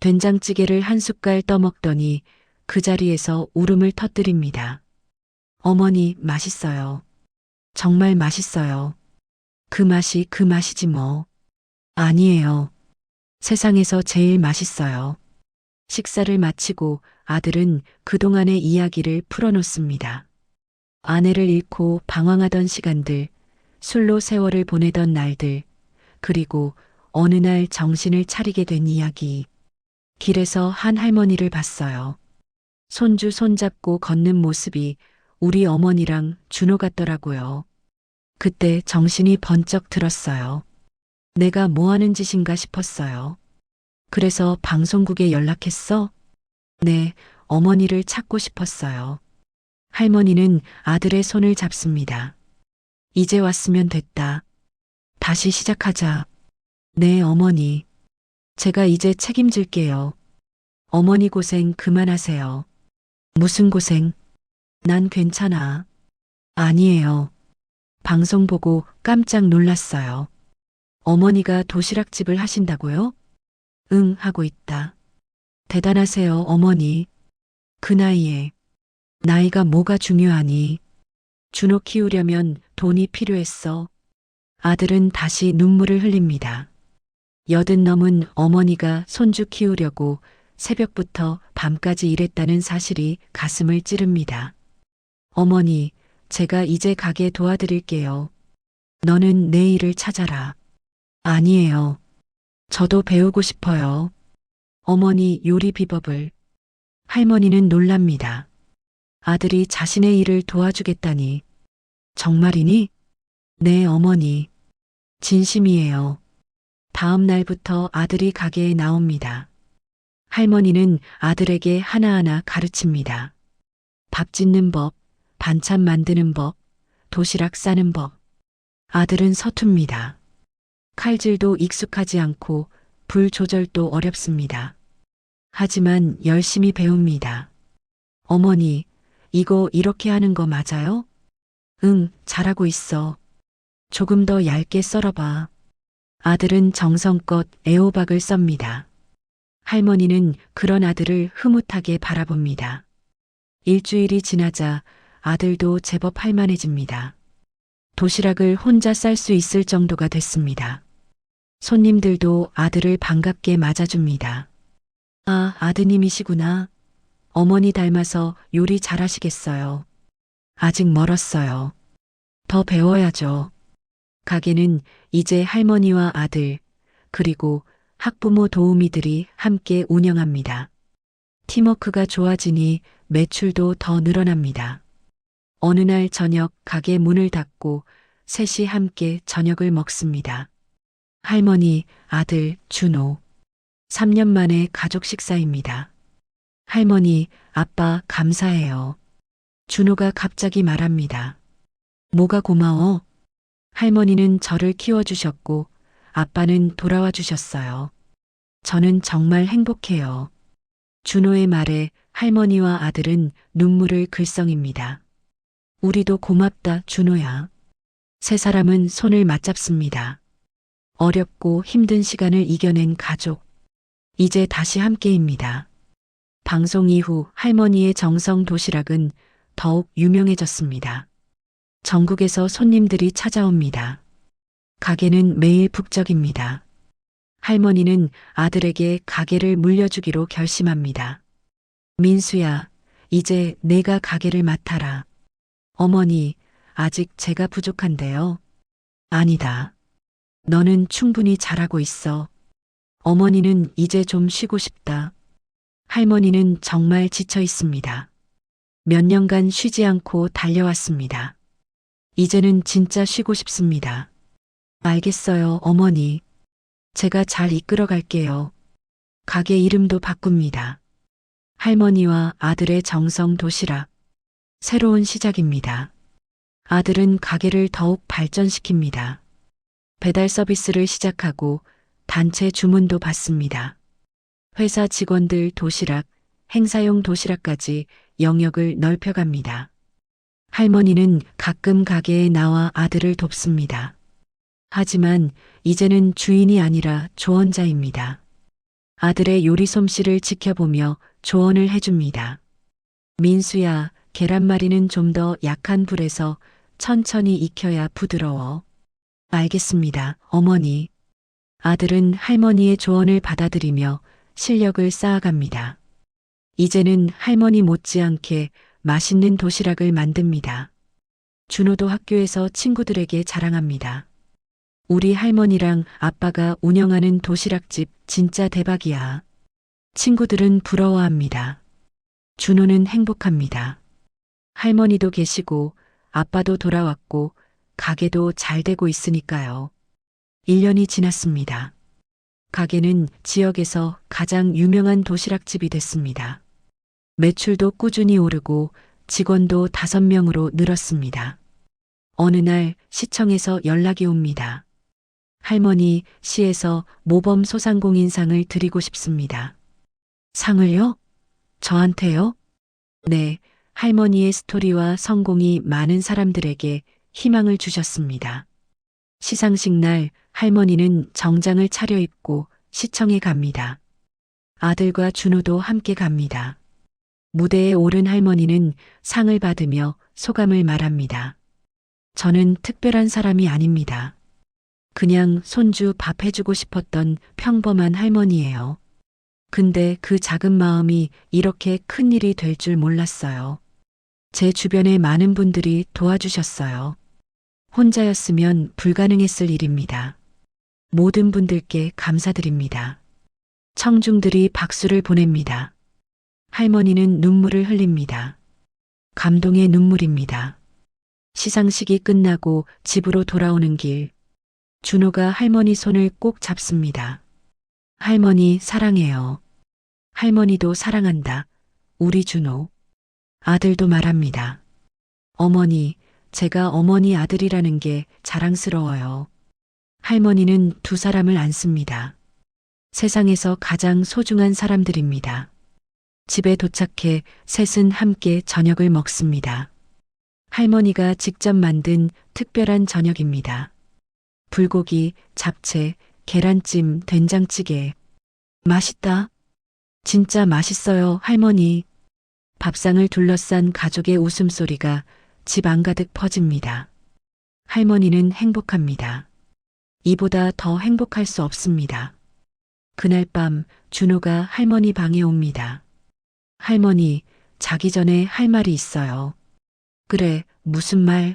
된장찌개를 한 숟갈 떠먹더니 그 자리에서 울음을 터뜨립니다. 어머니, 맛있어요. 정말 맛있어요. 그 맛이 그 맛이지 뭐. 아니에요. 세상에서 제일 맛있어요. 식사를 마치고 아들은 그동안의 이야기를 풀어놓습니다. 아내를 잃고 방황하던 시간들, 술로 세월을 보내던 날들, 그리고 어느 날 정신을 차리게 된 이야기. 길에서 한 할머니를 봤어요. 손주 손잡고 걷는 모습이 우리 어머니랑 준호 같더라고요. 그때 정신이 번쩍 들었어요. 내가 뭐 하는 짓인가 싶었어요. 그래서 방송국에 연락했어? 네, 어머니를 찾고 싶었어요. 할머니는 아들의 손을 잡습니다. 이제 왔으면 됐다. 다시 시작하자. 네, 어머니. 제가 이제 책임질게요. 어머니 고생 그만하세요. 무슨 고생? 난 괜찮아. 아니에요. 방송 보고 깜짝 놀랐어요. 어머니가 도시락집을 하신다고요? 응, 하고 있다. 대단하세요, 어머니. 그 나이에. 나이가 뭐가 중요하니? 준호 키우려면 돈이 필요했어. 아들은 다시 눈물을 흘립니다. 80 넘은 어머니가 손주 키우려고 새벽부터 밤까지 일했다는 사실이 가슴을 찌릅니다. 어머니, 제가 이제 가게 도와드릴게요. 너는 내 일을 찾아라. 아니에요. 저도 배우고 싶어요. 어머니 요리 비법을. 할머니는 놀랍니다. 아들이 자신의 일을 도와주겠다니. 정말이니? 네, 어머니. 진심이에요. 다음 날부터 아들이 가게에 나옵니다. 할머니는 아들에게 하나하나 가르칩니다. 밥 짓는 법, 반찬 만드는 법, 도시락 싸는 법. 아들은 서툽니다. 칼질도 익숙하지 않고 불 조절도 어렵습니다. 하지만 열심히 배웁니다. 어머니, 이거 이렇게 하는 거 맞아요? 응, 잘하고 있어. 조금 더 얇게 썰어봐. 아들은 정성껏 애호박을 썹니다. 할머니는 그런 아들을 흐뭇하게 바라봅니다. 일주일이 지나자 아들도 제법 할만해집니다. 도시락을 혼자 쌀 수 있을 정도가 됐습니다. 손님들도 아들을 반갑게 맞아줍니다. 아, 아드님이시구나. 어머니 닮아서 요리 잘하시겠어요. 아직 멀었어요. 더 배워야죠. 가게는 이제 할머니와 아들, 그리고 학부모 도우미들이 함께 운영합니다. 팀워크가 좋아지니 매출도 더 늘어납니다. 어느 날 저녁 가게 문을 닫고 셋이 함께 저녁을 먹습니다. 할머니, 아들, 준호. 3년 만에 가족 식사입니다. 할머니, 아빠 감사해요. 준호가 갑자기 말합니다. 뭐가 고마워? 할머니는 저를 키워주셨고 아빠는 돌아와 주셨어요. 저는 정말 행복해요. 준호의 말에 할머니와 아들은 눈물을 글썽입니다. 우리도 고맙다, 준호야. 세 사람은 손을 맞잡습니다. 어렵고 힘든 시간을 이겨낸 가족. 이제 다시 함께입니다. 방송 이후 할머니의 정성 도시락은 더욱 유명해졌습니다. 전국에서 손님들이 찾아옵니다. 가게는 매일 북적입니다. 할머니는 아들에게 가게를 물려주기로 결심합니다. 민수야, 이제 내가 가게를 맡아라. 어머니, 아직 제가 부족한데요. 아니다. 너는 충분히 잘하고 있어. 어머니는 이제 좀 쉬고 싶다. 할머니는 정말 지쳐 있습니다. 몇 년간 쉬지 않고 달려왔습니다. 이제는 진짜 쉬고 싶습니다. 알겠어요, 어머니. 제가 잘 이끌어 갈게요. 가게 이름도 바꿉니다. 할머니와 아들의 정성 도시락. 새로운 시작입니다. 아들은 가게를 더욱 발전시킵니다. 배달 서비스를 시작하고 단체 주문도 받습니다. 회사 직원들 도시락, 행사용 도시락까지 영역을 넓혀갑니다. 할머니는 가끔 가게에 나와 아들을 돕습니다. 하지만 이제는 주인이 아니라 조언자입니다. 아들의 요리 솜씨를 지켜보며 조언을 해줍니다. 민수야, 계란말이는 좀 더 약한 불에서 천천히 익혀야 부드러워. 알겠습니다, 어머니. 아들은 할머니의 조언을 받아들이며 실력을 쌓아갑니다. 이제는 할머니 못지않게 맛있는 도시락을 만듭니다. 준호도 학교에서 친구들에게 자랑합니다. 우리 할머니랑 아빠가 운영하는 도시락집 진짜 대박이야. 친구들은 부러워합니다. 준호는 행복합니다. 할머니도 계시고 아빠도 돌아왔고 가게도 잘 되고 있으니까요. 1년이 지났습니다. 가게는 지역에서 가장 유명한 도시락집이 됐습니다. 매출도 꾸준히 오르고 직원도 5명으로 늘었습니다. 어느 날 시청에서 연락이 옵니다. 할머니, 시에서 모범 소상공인상을 드리고 싶습니다. 상을요? 저한테요? 네, 할머니의 스토리와 성공이 많은 사람들에게 희망을 주셨습니다. 시상식 날 할머니는 정장을 차려입고 시청에 갑니다. 아들과 준호도 함께 갑니다. 무대에 오른 할머니는 상을 받으며 소감을 말합니다. 저는 특별한 사람이 아닙니다. 그냥 손주 밥 해주고 싶었던 평범한 할머니예요. 근데 그 작은 마음이 이렇게 큰 일이 될 줄 몰랐어요. 제 주변에 많은 분들이 도와주셨어요. 혼자였으면 불가능했을 일입니다. 모든 분들께 감사드립니다. 청중들이 박수를 보냅니다. 할머니는 눈물을 흘립니다. 감동의 눈물입니다. 시상식이 끝나고 집으로 돌아오는 길, 준호가 할머니 손을 꼭 잡습니다. 할머니 사랑해요. 할머니도 사랑한다. 우리 준호. 아들도 말합니다. 어머니, 제가 어머니 아들이라는 게 자랑스러워요. 할머니는 두 사람을 안습니다. 세상에서 가장 소중한 사람들입니다. 집에 도착해 셋은 함께 저녁을 먹습니다. 할머니가 직접 만든 특별한 저녁입니다. 불고기, 잡채, 계란찜, 된장찌개. 맛있다. 진짜 맛있어요, 할머니. 밥상을 둘러싼 가족의 웃음소리가 집 안가득 퍼집니다. 할머니는 행복합니다. 이보다 더 행복할 수 없습니다. 그날 밤 준호가 할머니 방에 옵니다. 할머니, 자기 전에 할 말이 있어요. 그래, 무슨 말?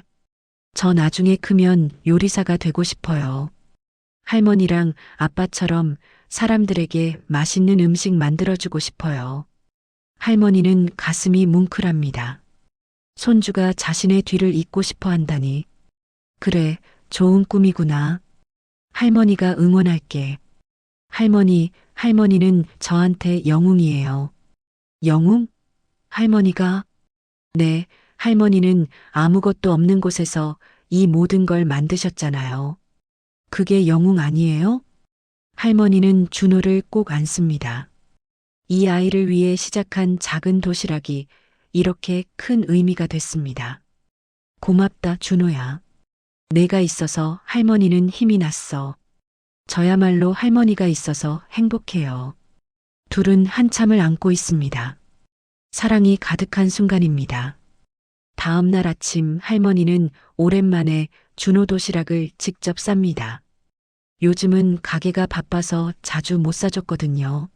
저 나중에 크면 요리사가 되고 싶어요. 할머니랑 아빠처럼 사람들에게 맛있는 음식 만들어주고 싶어요. 할머니는 가슴이 뭉클합니다. 손주가 자신의 뒤를 잇고 싶어 한다니. 그래, 좋은 꿈이구나. 할머니가 응원할게. 할머니는 저한테 영웅이에요. 영웅? 할머니가? 네, 할머니는 아무것도 없는 곳에서 이 모든 걸 만드셨잖아요. 그게 영웅 아니에요? 할머니는 준호를 꼭 안습니다. 이 아이를 위해 시작한 작은 도시락이 이렇게 큰 의미가 됐습니다. 고맙다, 준호야. 내가 있어서 할머니는 힘이 났어. 저야말로 할머니가 있어서 행복해요. 둘은 한참을 안고 있습니다. 사랑이 가득한 순간입니다. 다음 날 아침 할머니는 오랜만에 준호 도시락을 직접 쌉니다. 요즘은 가게가 바빠서 자주 못 사줬거든요.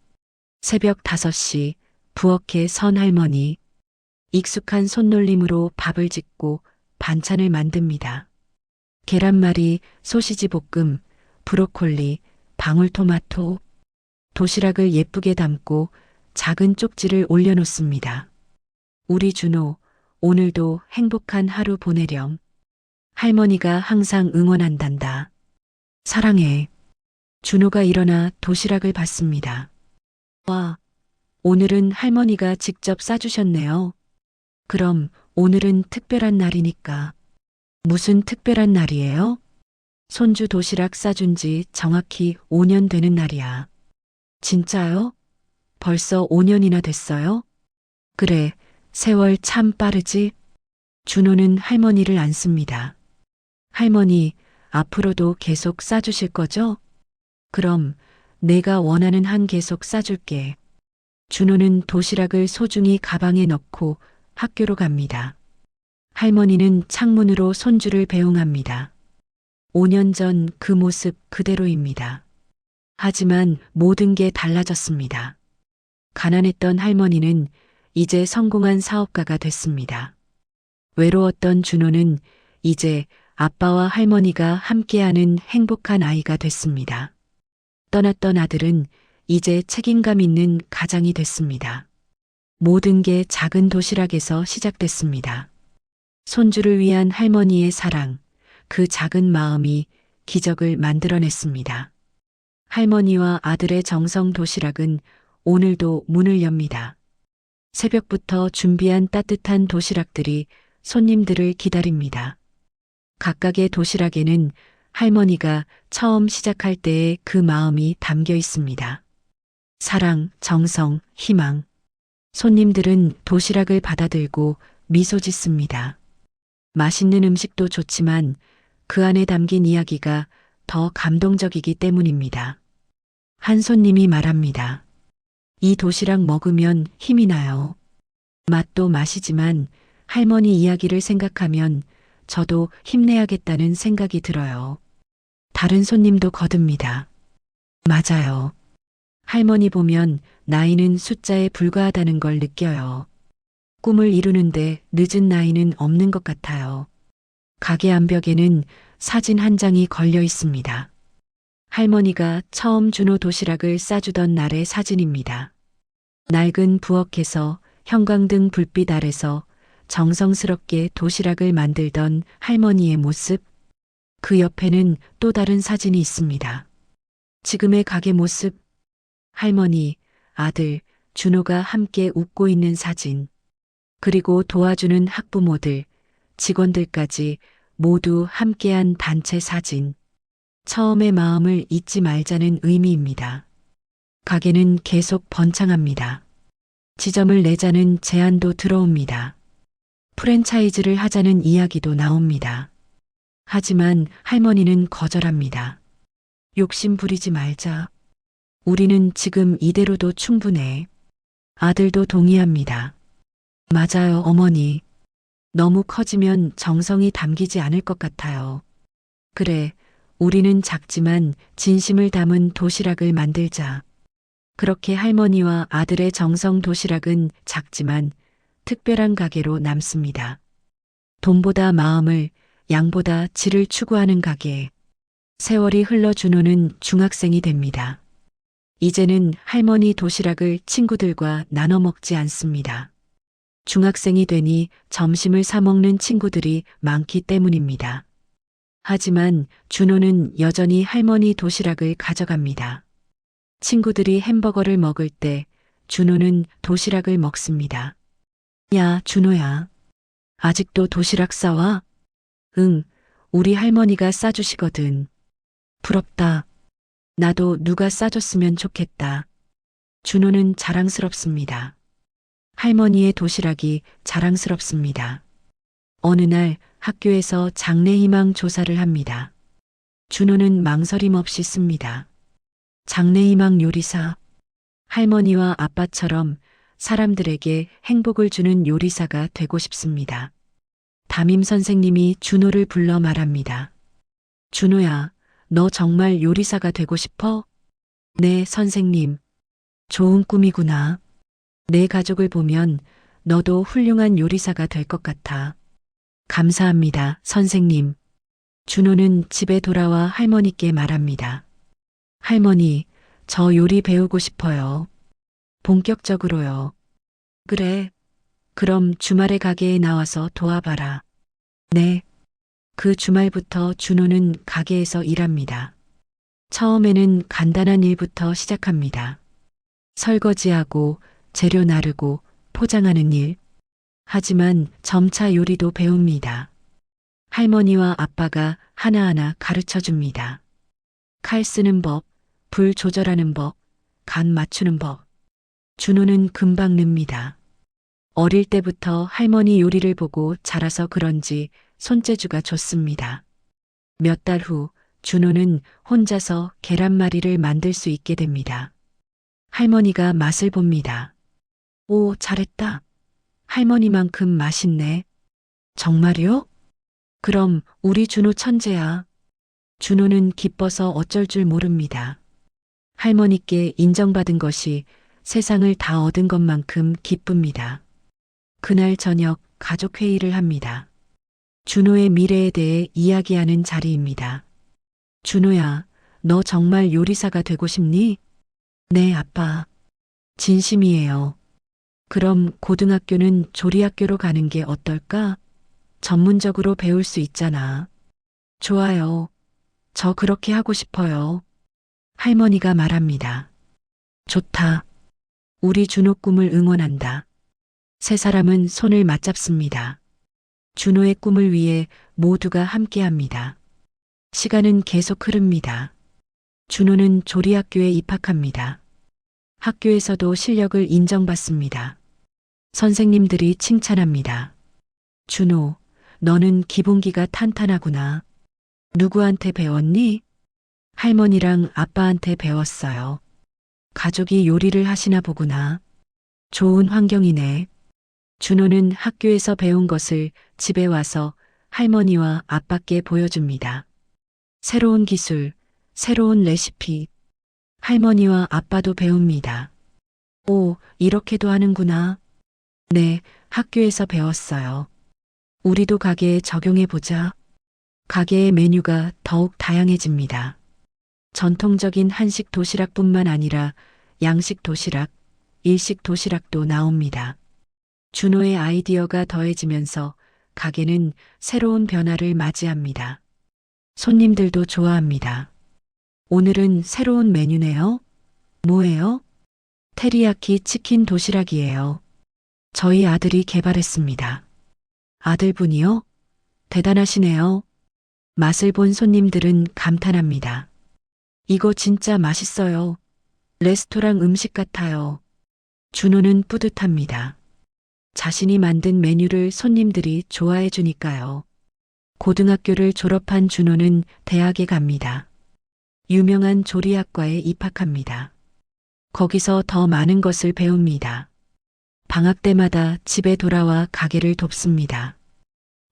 새벽 5시 부엌에 선 할머니. 익숙한 손놀림으로 밥을 짓고 반찬을 만듭니다. 계란말이, 소시지 볶음, 브로콜리, 방울토마토. 도시락을 예쁘게 담고 작은 쪽지를 올려놓습니다. 우리 준호, 오늘도 행복한 하루 보내렴. 할머니가 항상 응원한단다. 사랑해. 준호가 일어나 도시락을 받습니다. 와, 오늘은 할머니가 직접 싸주셨네요. 그럼 오늘은 특별한 날이니까. 무슨 특별한 날이에요? 손주 도시락 싸준 지 정확히 5년 되는 날이야. 진짜요? 벌써 5년이나 됐어요? 그래, 세월 참 빠르지? 준호는 할머니를 안습니다. 할머니, 앞으로도 계속 싸주실 거죠? 그럼 내가 원하는 한 계속 싸줄게. 준호는 도시락을 소중히 가방에 넣고 학교로 갑니다. 할머니는 창문으로 손주를 배웅합니다. 5년 전 그 모습 그대로입니다. 하지만 모든 게 달라졌습니다. 가난했던 할머니는 이제 성공한 사업가가 됐습니다. 외로웠던 준호는 이제 아빠와 할머니가 함께하는 행복한 아이가 됐습니다. 떠났던 아들은 이제 책임감 있는 가장이 됐습니다. 모든 게 작은 도시락에서 시작됐습니다. 손주를 위한 할머니의 사랑, 그 작은 마음이 기적을 만들어냈습니다. 할머니와 아들의 정성 도시락은 오늘도 문을 엽니다. 새벽부터 준비한 따뜻한 도시락들이 손님들을 기다립니다. 각각의 도시락에는 할머니가 처음 시작할 때의 그 마음이 담겨 있습니다. 사랑, 정성, 희망. 손님들은 도시락을 받아들고 미소 짓습니다. 맛있는 음식도 좋지만 그 안에 담긴 이야기가 더 감동적이기 때문입니다. 한 손님이 말합니다. 이 도시락 먹으면 힘이 나요. 맛도 맛이지만 할머니 이야기를 생각하면 저도 힘내야겠다는 생각이 들어요. 다른 손님도 거듭니다. 맞아요. 할머니 보면 나이는 숫자에 불과하다는 걸 느껴요. 꿈을 이루는데 늦은 나이는 없는 것 같아요. 가게 암벽에는 사진 한 장이 걸려 있습니다. 할머니가 처음 준호 도시락을 싸주던 날의 사진입니다. 낡은 부엌에서 형광등 불빛 아래서 정성스럽게 도시락을 만들던 할머니의 모습. 그 옆에는 또 다른 사진이 있습니다. 지금의 가게 모습. 할머니, 아들, 준호가 함께 웃고 있는 사진, 그리고 도와주는 학부모들, 직원들까지 모두 함께한 단체 사진. 처음의 마음을 잊지 말자는 의미입니다. 가게는 계속 번창합니다. 지점을 내자는 제안도 들어옵니다. 프랜차이즈를 하자는 이야기도 나옵니다. 하지만 할머니는 거절합니다. 욕심 부리지 말자. 우리는 지금 이대로도 충분해. 아들도 동의합니다. 맞아요, 어머니. 너무 커지면 정성이 담기지 않을 것 같아요. 그래, 우리는 작지만 진심을 담은 도시락을 만들자. 그렇게 할머니와 아들의 정성 도시락은 작지만 특별한 가게로 남습니다. 돈보다 마음을, 양보다 질을 추구하는 가게. 세월이 흘러 준호는 중학생이 됩니다. 이제는 할머니 도시락을 친구들과 나눠 먹지 않습니다. 중학생이 되니 점심을 사 먹는 친구들이 많기 때문입니다. 하지만 준호는 여전히 할머니 도시락을 가져갑니다. 친구들이 햄버거를 먹을 때 준호는 도시락을 먹습니다. 야, 준호야. 아직도 도시락 싸와? 응, 우리 할머니가 싸주시거든. 부럽다. 나도 누가 싸줬으면 좋겠다. 준호는 자랑스럽습니다. 할머니의 도시락이 자랑스럽습니다. 어느 날 학교에서 장래희망 조사를 합니다. 준호는 망설임 없이 씁니다. 장래희망 요리사. 할머니와 아빠처럼 사람들에게 행복을 주는 요리사가 되고 싶습니다. 담임 선생님이 준호를 불러 말합니다. 준호야, 너 정말 요리사가 되고 싶어? 네, 선생님. 좋은 꿈이구나. 내 가족을 보면 너도 훌륭한 요리사가 될 것 같아. 감사합니다, 선생님. 준호는 집에 돌아와 할머니께 말합니다. 할머니, 저 요리 배우고 싶어요. 본격적으로요. 그래. 그럼 주말에 가게에 나와서 도와봐라. 네. 그 주말부터 준호는 가게에서 일합니다. 처음에는 간단한 일부터 시작합니다. 설거지하고 재료 나르고 포장하는 일. 하지만 점차 요리도 배웁니다. 할머니와 아빠가 하나하나 가르쳐 줍니다. 칼 쓰는 법, 불 조절하는 법, 간 맞추는 법. 준호는 금방 늡니다. 어릴 때부터 할머니 요리를 보고 자라서 그런지 손재주가 좋습니다. 몇 달 후 준호는 혼자서 계란말이를 만들 수 있게 됩니다. 할머니가 맛을 봅니다. 오, 잘했다. 할머니만큼 맛있네. 정말요? 그럼 우리 준호 천재야. 준호는 기뻐서 어쩔 줄 모릅니다. 할머니께 인정받은 것이 세상을 다 얻은 것만큼 기쁩니다. 그날 저녁 가족 회의를 합니다. 준호의 미래에 대해 이야기하는 자리입니다. 준호야, 너 정말 요리사가 되고 싶니? 네, 아빠. 진심이에요. 그럼 고등학교는 조리학교로 가는 게 어떨까? 전문적으로 배울 수 있잖아. 좋아요. 저 그렇게 하고 싶어요. 할머니가 말합니다. 좋다. 우리 준호 꿈을 응원한다. 세 사람은 손을 맞잡습니다. 준호의 꿈을 위해 모두가 함께합니다. 시간은 계속 흐릅니다. 준호는 조리학교에 입학합니다. 학교에서도 실력을 인정받습니다. 선생님들이 칭찬합니다. 준호, 너는 기본기가 탄탄하구나. 누구한테 배웠니? 할머니랑 아빠한테 배웠어요. 가족이 요리를 하시나 보구나. 좋은 환경이네. 준호는 학교에서 배운 것을 집에 와서 할머니와 아빠께 보여줍니다. 새로운 기술, 새로운 레시피. 할머니와 아빠도 배웁니다. 오, 이렇게도 하는구나. 네, 학교에서 배웠어요. 우리도 가게에 적용해보자. 가게의 메뉴가 더욱 다양해집니다. 전통적인 한식 도시락뿐만 아니라 양식 도시락, 일식 도시락도 나옵니다. 준호의 아이디어가 더해지면서 가게는 새로운 변화를 맞이합니다. 손님들도 좋아합니다. 오늘은 새로운 메뉴네요. 뭐예요? 테리야키 치킨 도시락이에요. 저희 아들이 개발했습니다. 아들분이요? 대단하시네요. 맛을 본 손님들은 감탄합니다. 이거 진짜 맛있어요. 레스토랑 음식 같아요. 준호는 뿌듯합니다. 자신이 만든 메뉴를 손님들이 좋아해 주니까요. 고등학교를 졸업한 준호는 대학에 갑니다. 유명한 조리학과에 입학합니다. 거기서 더 많은 것을 배웁니다. 방학 때마다 집에 돌아와 가게를 돕습니다.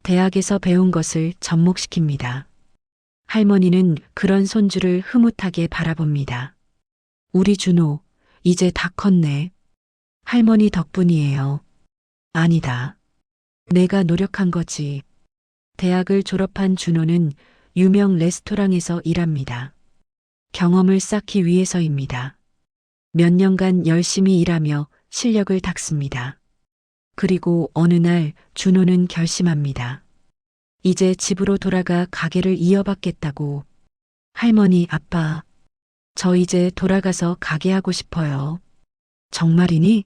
대학에서 배운 것을 접목시킵니다. 할머니는 그런 손주를 흐뭇하게 바라봅니다. 우리 준호, 이제 다 컸네. 할머니 덕분이에요. 아니다. 내가 노력한 거지. 대학을 졸업한 준호는 유명 레스토랑에서 일합니다. 경험을 쌓기 위해서입니다. 몇 년간 열심히 일하며 실력을 닦습니다. 그리고 어느 날 준호는 결심합니다. 이제 집으로 돌아가 가게를 이어받겠다고. 할머니, 아빠, 저 이제 돌아가서 가게 하고 싶어요. 정말이니?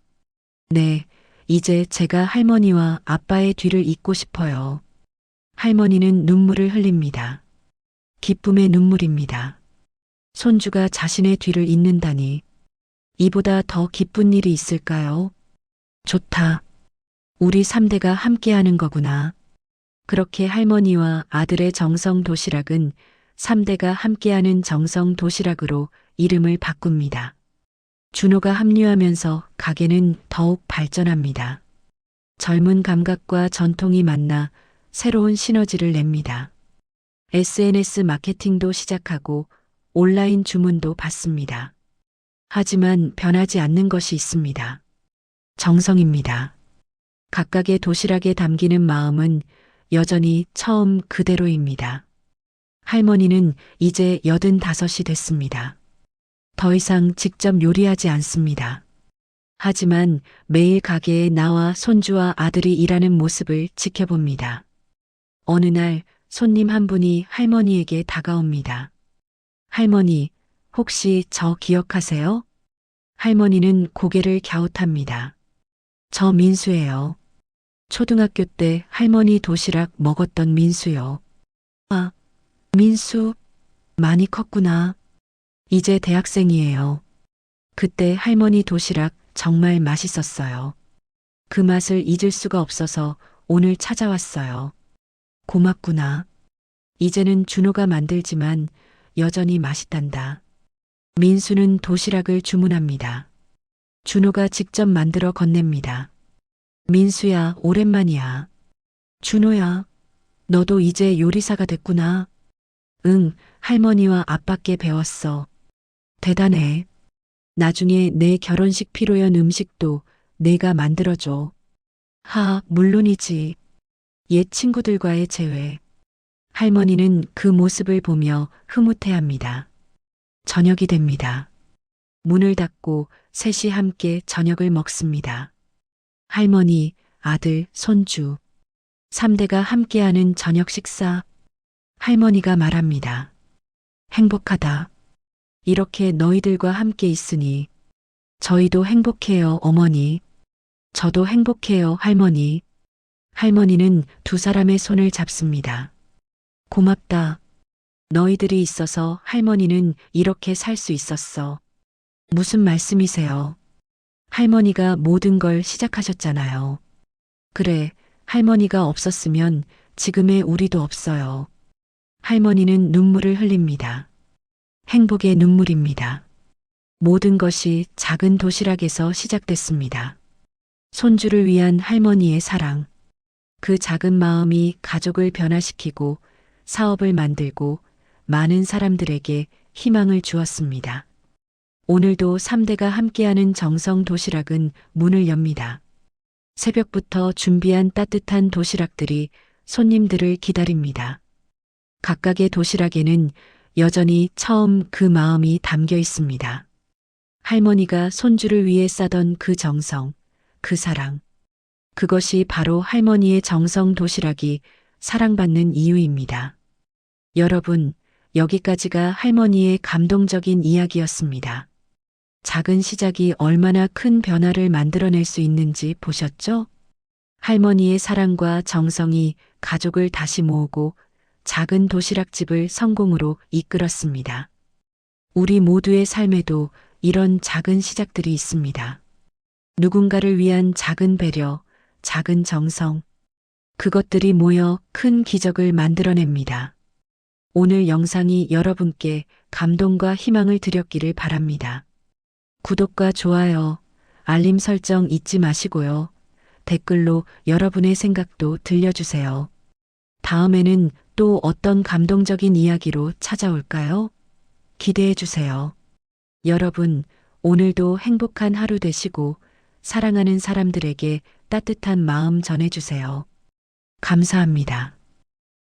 네, 이제 제가 할머니와 아빠의 뒤를 잇고 싶어요. 할머니는 눈물을 흘립니다. 기쁨의 눈물입니다. 손주가 자신의 뒤를 잇는다니. 이보다 더 기쁜 일이 있을까요? 좋다. 우리 3대가 함께하는 거구나. 그렇게 할머니와 아들의 정성 도시락은 3대가 함께하는 정성 도시락으로 이름을 바꿉니다. 준호가 합류하면서 가게는 더욱 발전합니다. 젊은 감각과 전통이 만나 새로운 시너지를 냅니다. SNS 마케팅도 시작하고 온라인 주문도 받습니다. 하지만 변하지 않는 것이 있습니다. 정성입니다. 각각의 도시락에 담기는 마음은 여전히 처음 그대로입니다. 할머니는 이제 85이 됐습니다. 더 이상 직접 요리하지 않습니다. 하지만 매일 가게에 나와 손주와 아들이 일하는 모습을 지켜봅니다. 어느 날 손님 한 분이 할머니에게 다가옵니다. 할머니, 혹시 저 기억하세요? 할머니는 고개를 갸웃합니다. 저 민수예요. 초등학교 때 할머니 도시락 먹었던 민수요. 아, 민수, 많이 컸구나. 이제 대학생이에요. 그때 할머니 도시락 정말 맛있었어요. 그 맛을 잊을 수가 없어서 오늘 찾아왔어요. 고맙구나. 이제는 준호가 만들지만 여전히 맛있단다. 민수는 도시락을 주문합니다. 준호가 직접 만들어 건넵니다. 민수야, 오랜만이야. 준호야, 너도 이제 요리사가 됐구나. 응, 할머니와 아빠께 배웠어. 대단해. 나중에 내 결혼식 피로연 음식도 내가 만들어줘. 물론이지. 옛 친구들과의 재회. 할머니는 그 모습을 보며 흐뭇해합니다. 저녁이 됩니다. 문을 닫고 셋이 함께 저녁을 먹습니다. 할머니, 아들, 손주. 3대가 함께하는 저녁 식사. 할머니가 말합니다. 행복하다. 이렇게 너희들과 함께 있으니. 저희도 행복해요, 어머니. 저도 행복해요, 할머니. 할머니는 두 사람의 손을 잡습니다. 고맙다. 너희들이 있어서 할머니는 이렇게 살 수 있었어. 무슨 말씀이세요? 할머니가 모든 걸 시작하셨잖아요. 그래, 할머니가 없었으면 지금의 우리도 없어요. 할머니는 눈물을 흘립니다. 행복의 눈물입니다. 모든 것이 작은 도시락에서 시작됐습니다. 손주를 위한 할머니의 사랑. 그 작은 마음이 가족을 변화시키고 사업을 만들고 많은 사람들에게 희망을 주었습니다. 오늘도 3대가 함께하는 정성 도시락은 문을 엽니다. 새벽부터 준비한 따뜻한 도시락들이 손님들을 기다립니다. 각각의 도시락에는 여전히 처음 그 마음이 담겨 있습니다. 할머니가 손주를 위해 싸던 그 정성, 그 사랑. 그것이 바로 할머니의 정성 도시락이 사랑받는 이유입니다. 여러분, 여기까지가 할머니의 감동적인 이야기였습니다. 작은 시작이 얼마나 큰 변화를 만들어낼 수 있는지 보셨죠? 할머니의 사랑과 정성이 가족을 다시 모으고 작은 도시락집을 성공으로 이끌었습니다. 우리 모두의 삶에도 이런 작은 시작들이 있습니다. 누군가를 위한 작은 배려, 작은 정성, 그것들이 모여 큰 기적을 만들어냅니다. 오늘 영상이 여러분께 감동과 희망을 드렸기를 바랍니다. 구독과 좋아요, 알림 설정 잊지 마시고요. 댓글로 여러분의 생각도 들려주세요. 다음에는 또 어떤 감동적인 이야기로 찾아올까요? 기대해 주세요. 여러분, 오늘도 행복한 하루 되시고 사랑하는 사람들에게 따뜻한 마음 전해주세요. 감사합니다.